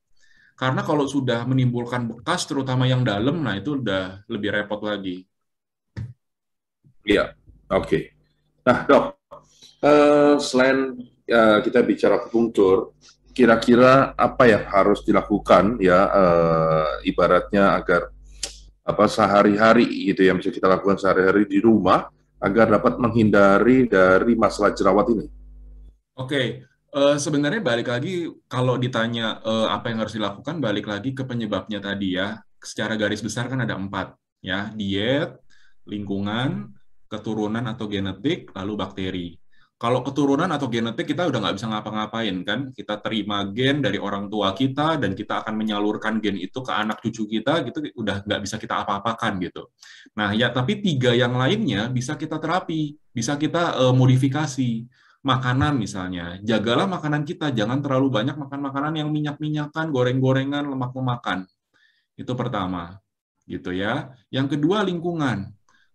Karena kalau sudah menimbulkan bekas, terutama yang dalam, nah itu udah lebih repot lagi. Iya, oke. Nah dok, selain kita bicara akupunktur, kira-kira apa yang harus dilakukan ya, ibaratnya agar sehari-hari gitu yang bisa kita lakukan sehari-hari di rumah agar dapat menghindari dari masalah jerawat ini? Oke, Sebenarnya balik lagi, kalau ditanya apa yang harus dilakukan, balik lagi ke penyebabnya tadi ya. Secara garis besar kan ada 4, ya, diet, lingkungan, keturunan atau genetik, lalu bakteri. Kalau keturunan atau genetik kita udah nggak bisa ngapa-ngapain kan, kita terima gen dari orang tua kita dan kita akan menyalurkan gen itu ke anak cucu kita, gitu udah nggak bisa kita apa-apakan gitu. Nah ya, tapi 3 yang lainnya bisa kita terapi, bisa kita modifikasi. Makanan misalnya, jagalah makanan kita, jangan terlalu banyak makan makanan yang minyak-minyakan, goreng-gorengan, lemak-lemakan. Itu pertama, gitu ya. Yang kedua, lingkungan.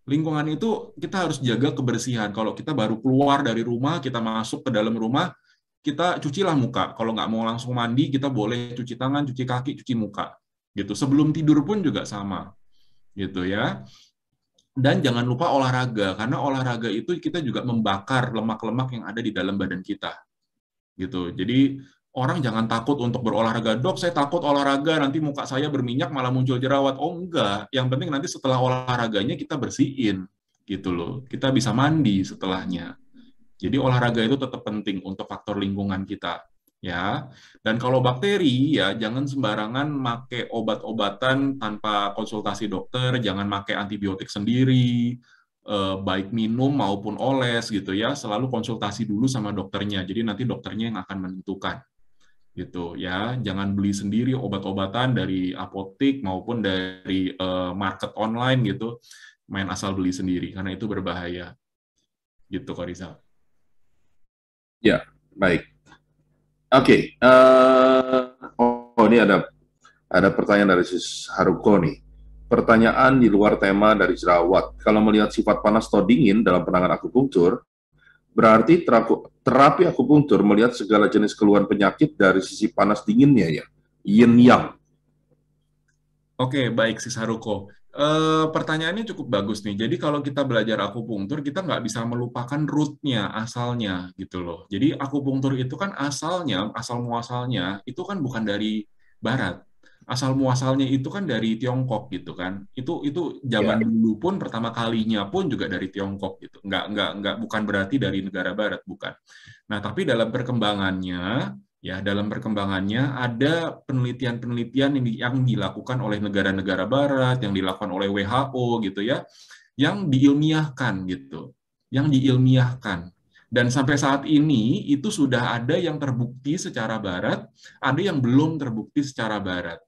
Lingkungan itu kita harus jaga kebersihan. Kalau kita baru keluar dari rumah, kita masuk ke dalam rumah, kita cucilah muka. Kalau nggak mau langsung mandi, kita boleh cuci tangan, cuci kaki, cuci muka. Gitu. Sebelum tidur pun juga sama. Gitu ya. Dan jangan lupa olahraga, karena olahraga itu kita juga membakar lemak-lemak yang ada di dalam badan kita. Gitu. Jadi orang jangan takut untuk berolahraga. Dok, saya takut olahraga, nanti muka saya berminyak malah muncul jerawat. Oh enggak, yang penting nanti setelah olahraganya kita bersihin, gitu loh. Kita bisa mandi setelahnya. Jadi olahraga itu tetap penting untuk faktor lingkungan kita, ya. Dan kalau bakteri, ya jangan sembarangan make obat-obatan tanpa konsultasi dokter, jangan make antibiotik sendiri, baik minum maupun oles gitu ya. Selalu konsultasi dulu sama dokternya. Jadi nanti dokternya yang akan menentukan. Gitu ya, jangan beli sendiri obat-obatan dari apotek maupun dari market online gitu, main asal beli sendiri karena itu berbahaya. Gitu, Kak Rizal. Ya, baik. Oke, ini ada pertanyaan dari Sis Haruko nih. Pertanyaan di luar tema dari jerawat. Kalau melihat sifat panas atau dingin dalam penanganan akupunktur, berarti terapi akupunktur melihat segala jenis keluhan penyakit dari sisi panas dinginnya ya, yin yang. Oke, baik Sis Haruko. Pertanyaannya cukup bagus nih. Jadi kalau kita belajar akupunktur, kita nggak bisa melupakan root-nya, asalnya gitu loh. Jadi akupunktur itu kan asalnya, asal muasalnya itu kan bukan dari Barat. Asal muasalnya itu kan dari Tiongkok gitu kan. Itu zaman dulu pun pertama kalinya pun juga dari Tiongkok gitu. Nggak bukan berarti dari negara Barat, bukan. Nah, tapi dalam perkembangannya ada penelitian-penelitian yang dilakukan oleh negara-negara Barat, yang dilakukan oleh WHO gitu ya, yang diilmiahkan gitu, Dan sampai saat ini itu sudah ada yang terbukti secara Barat, ada yang belum terbukti secara Barat,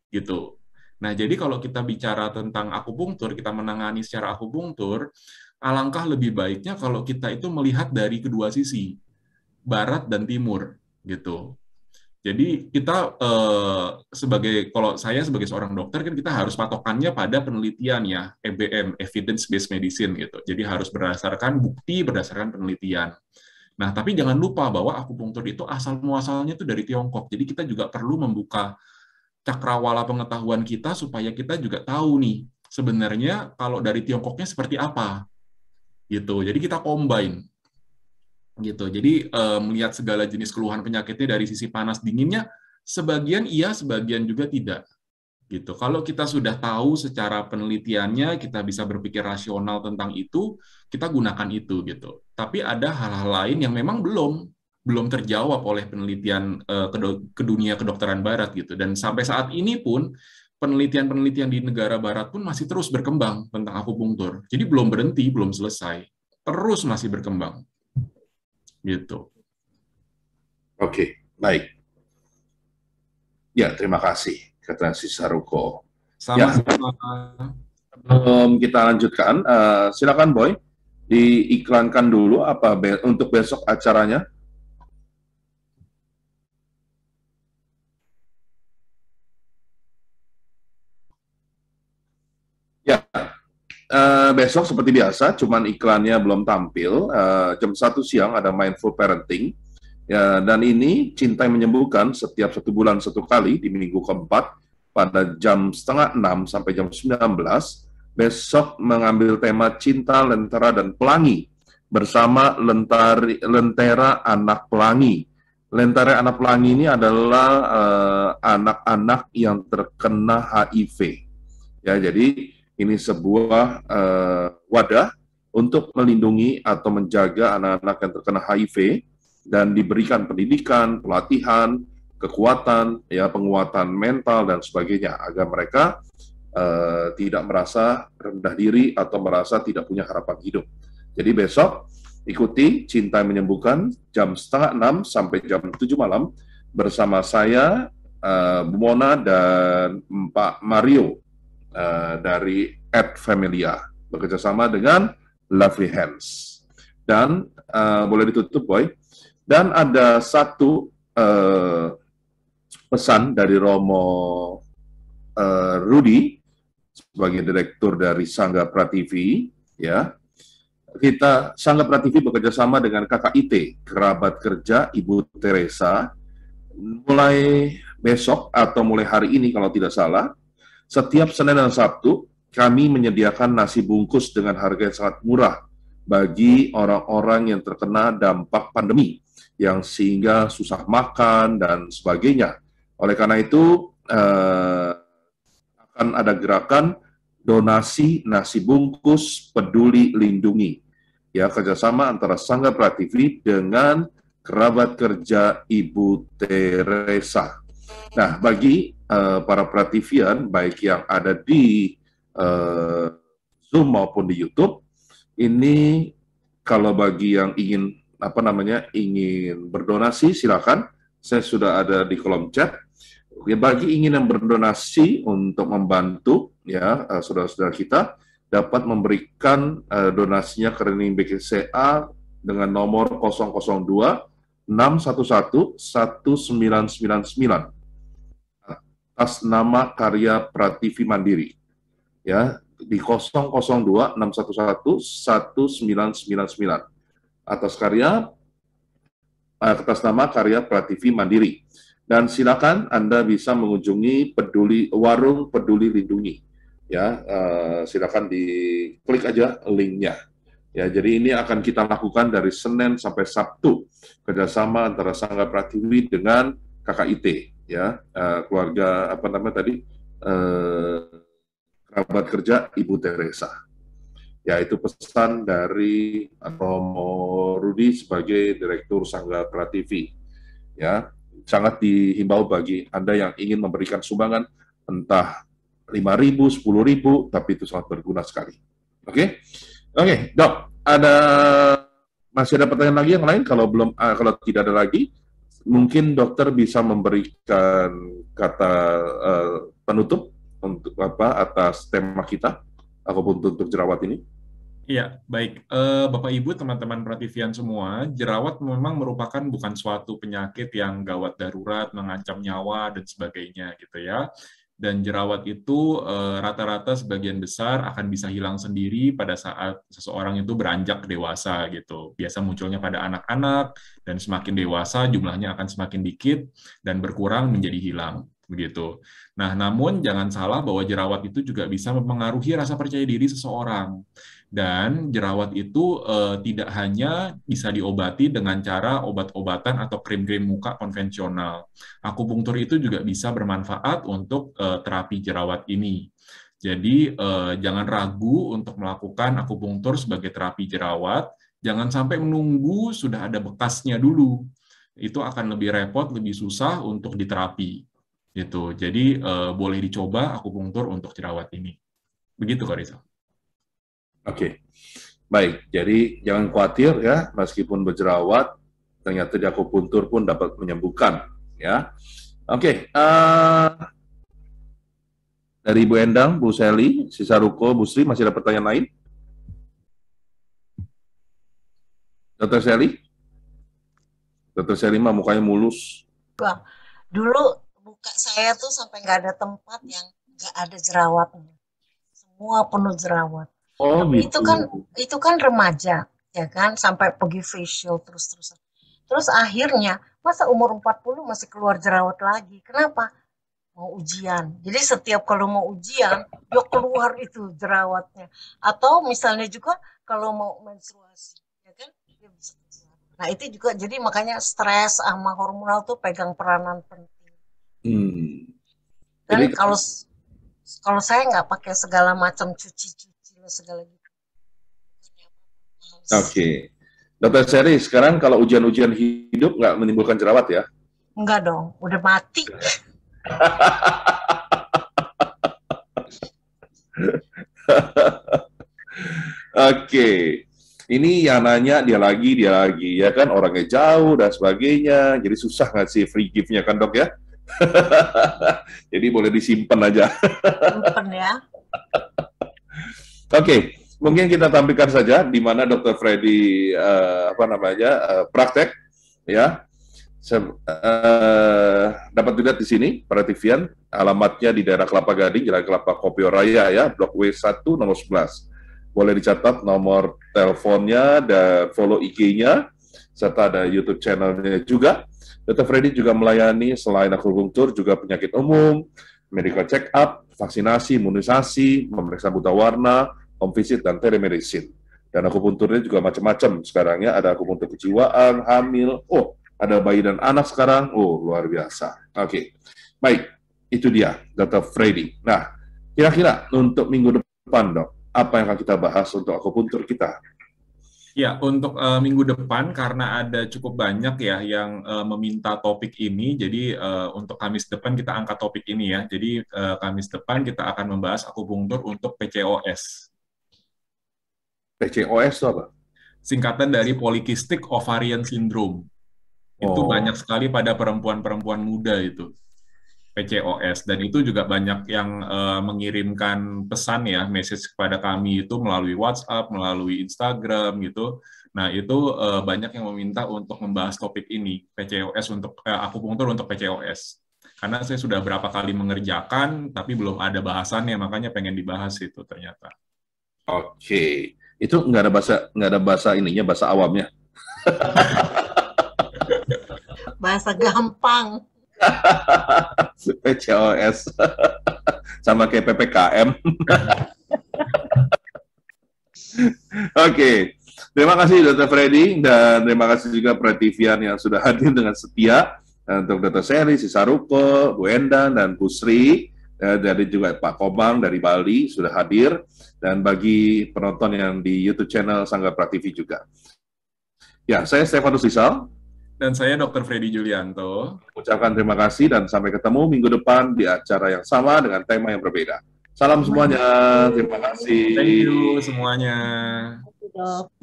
gitu. Nah, jadi kalau kita bicara tentang akupunktur, kita menangani secara akupunktur, alangkah lebih baiknya kalau kita itu melihat dari kedua sisi, Barat dan Timur. Gitu. Jadi kita kalau saya sebagai seorang dokter kan kita harus patokannya pada penelitian ya, EBM, evidence based medicine gitu. Jadi harus berdasarkan bukti, berdasarkan penelitian. Nah, tapi jangan lupa bahwa akupunktur itu asal muasalnya itu dari Tiongkok. Jadi kita juga perlu membuka cakrawala pengetahuan kita supaya kita juga tahu nih sebenarnya kalau dari Tiongkoknya seperti apa. Gitu. Jadi kita combine gitu. Jadi melihat segala jenis keluhan penyakitnya dari sisi panas dinginnya, sebagian iya, sebagian juga tidak. Gitu. Kalau kita sudah tahu secara penelitiannya, kita bisa berpikir rasional tentang itu, kita gunakan itu gitu. Tapi ada hal-hal lain yang memang belum terjawab oleh penelitian ke dunia kedokteran Barat gitu. Dan sampai saat ini pun penelitian-penelitian di negara Barat pun masih terus berkembang tentang akupunktur. Jadi belum berhenti, belum selesai, terus masih berkembang. Gitu. Oke, baik. Ya, terima kasih, kata Sis Haruko. Sama-sama. Kita lanjutkan, silakan Boy, diiklankan dulu apa untuk besok acaranya. Ya, besok seperti biasa, cuman iklannya belum tampil. Jam 1 siang ada Mindful Parenting. Ya, dan ini Cinta yang Menyembuhkan setiap 1 bulan 1 kali di minggu keempat pada jam 5:30 sampai jam 19. Besok mengambil tema Cinta, Lentera, dan Pelangi bersama Lentera Anak Pelangi. Lentera Anak Pelangi ini adalah anak-anak yang terkena HIV. Ya, jadi ini sebuah wadah untuk melindungi atau menjaga anak-anak yang terkena HIV dan diberikan pendidikan, pelatihan, kekuatan, ya penguatan mental dan sebagainya agar mereka tidak merasa rendah diri atau merasa tidak punya harapan hidup. Jadi besok ikuti Cinta Menyembuhkan jam 5:30 sampai jam 7 malam bersama saya, Bu Mona dan Pak Mario dari @familia bekerjasama dengan Lovely Hands. Dan boleh ditutup, Boy. Dan ada satu pesan dari Romo Rudi sebagai direktur dari Sangga Prativi, ya. Kita Sangga Prativi bekerja sama dengan KKIT, Kerabat Kerja Ibu Teresa, mulai besok atau mulai hari ini kalau tidak salah, setiap Senin dan Sabtu kami menyediakan nasi bungkus dengan harga yang sangat murah bagi orang-orang yang terkena dampak pandemi, yang sehingga susah makan dan sebagainya. Oleh karena itu, akan ada gerakan donasi nasi bungkus peduli lindungi, ya, kerjasama antara Sangga Prativi dengan Kerabat Kerja Ibu Teresa. Nah, bagi para Prativian, baik yang ada di Zoom maupun di YouTube, ini kalau bagi yang ingin ingin berdonasi, silakan. Saya sudah ada di kolom chat. Ya, bagi ingin yang berdonasi untuk membantu, ya, saudara-saudara kita dapat memberikan donasinya ke rekening BCA dengan nomor 002 611 1999 atas nama Karya Prativi Mandiri, ya, di 002 611 1999 atas nama Karya Prativi Mandiri. Dan silakan Anda bisa mengunjungi warung Peduli Lindungi, ya, silakan diklik aja linknya. Ya, jadi ini akan kita lakukan dari Senin sampai Sabtu, kerjasama antara Sangga Prativi dengan KKIT, ya, keluarga Kerabat Kerja Ibu Teresa. Ya, itu pesan dari Romo Rudi sebagai Direktur Sangga Prativi. Ya, sangat dihimbau bagi Anda yang ingin memberikan sumbangan, entah 5.000, 10.000, tapi itu sangat berguna sekali. Oke, Dok, masih ada pertanyaan lagi yang lain? Kalau tidak ada lagi, mungkin dokter bisa memberikan kata penutup untuk atas tema kita, ataupun untuk jerawat ini. Iya, baik. Bapak Ibu, teman-teman Prativian semua, jerawat memang merupakan bukan suatu penyakit yang gawat darurat, mengancam nyawa, dan sebagainya, gitu ya. Dan jerawat itu rata-rata sebagian besar akan bisa hilang sendiri pada saat seseorang itu beranjak dewasa, gitu. Biasa munculnya pada anak-anak, dan semakin dewasa jumlahnya akan semakin dikit, dan berkurang menjadi hilang, begitu. Nah, namun jangan salah bahwa jerawat itu juga bisa mempengaruhi rasa percaya diri seseorang. Dan jerawat itu tidak hanya bisa diobati dengan cara obat-obatan atau krim-krim muka konvensional. Akupunktur itu juga bisa bermanfaat untuk terapi jerawat ini. Jadi jangan ragu untuk melakukan akupunktur sebagai terapi jerawat. Jangan sampai menunggu sudah ada bekasnya dulu. Itu akan lebih repot, lebih susah untuk diterapi. Gitu. Jadi boleh dicoba akupunktur untuk jerawat ini. Begitu, Kak Rizal. Oke, baik. Jadi jangan khawatir ya, meskipun berjerawat, ternyata di akupuntur pun dapat menyembuhkan. Ya, oke. Dari Bu Endang, Bu Seli, Si Saruko, Bu Sri, masih ada pertanyaan lain? Dr. Seli? Dr. Seli mah mukanya mulus. Bang, dulu muka saya tuh sampai nggak ada tempat yang nggak ada jerawatnya. Semua penuh jerawat. Oh, Tapi gitu. itu kan remaja, ya kan, sampai pergi facial terus-terusan. Terus akhirnya, masa umur 40 masih keluar jerawat lagi. Kenapa? Mau ujian. Jadi setiap kalau mau ujian, ya keluar itu jerawatnya. Atau misalnya juga kalau mau menstruasi, ya kan, dia bisa keluar. Nah, itu juga jadi makanya stres sama hormonal tuh pegang peranan penting. Dan Jadi, kalau saya nggak pakai segala macam cuci segala gitu. Oke. Dokter Sherry, sekarang kalau ujian-ujian hidup nggak menimbulkan jerawat ya? Enggak dong, udah mati. Oke, ini yang nanya dia lagi, ya kan, orangnya jauh dan sebagainya, jadi susah ngasih free gift-nya kan dok ya? Jadi boleh disimpan aja. Simpen ya. Oke, mungkin kita tampilkan saja di mana Dr. Freddy praktek, ya. Dapat dilihat di sini, Perhatian, alamatnya di daerah Kelapa Gading, Jalan Kelapa Kopio Raya ya, Blok W1 nomor 11. Boleh dicatat nomor teleponnya dan follow IG-nya, serta ada YouTube channel-nya juga. Dr. Freddy juga melayani selain akupunktur juga penyakit umum, medical check-up, vaksinasi, imunisasi, memeriksa buta warna, home visit, dan telemedicine. Dan akupunturnya juga macam-macam sekarang ya, ada akupuntur kejiwaan, hamil, ada bayi dan anak sekarang, luar biasa. Oke, baik, itu dia Dr. Freddy. Nah, kira-kira untuk minggu depan dok, apa yang akan kita bahas untuk akupuntur kita? Ya, untuk minggu depan karena ada cukup banyak ya yang meminta topik ini, jadi untuk Kamis depan kita angkat topik ini ya. Jadi Kamis depan kita akan membahas akupunktur untuk PCOS. PCOS itu apa? Singkatan dari Polycystic Ovarian Syndrome. Itu banyak sekali pada perempuan-perempuan muda itu. PCOS, dan itu juga banyak yang mengirimkan pesan ya, message kepada kami itu melalui WhatsApp, melalui Instagram gitu. Nah itu banyak yang meminta untuk membahas topik ini, PCOS untuk akupunktur untuk PCOS. Karena saya sudah berapa kali mengerjakan, tapi belum ada bahasannya, makanya pengen dibahas itu ternyata. Oke, itu nggak ada bahasa ininya, bahasa awamnya. Bahasa gampang. PCOS sama kayak PPKM. Oke, terima kasih Dr. Freddy dan terima kasih juga Perhatian yang sudah hadir dengan setia. Dan untuk Dr. Sherry, si Saruko, Bu Endan, dan Bu Sri, dari juga Pak Komang dari Bali sudah hadir, dan bagi penonton yang di YouTube channel Sangga Prativi juga. Ya, saya Stefanus Rizal. Dan saya Dr. Freddy Julianto. Ucapkan terima kasih dan sampai ketemu minggu depan di acara yang sama dengan tema yang berbeda. Salam semuanya, terima kasih. Thank you semuanya. Dok.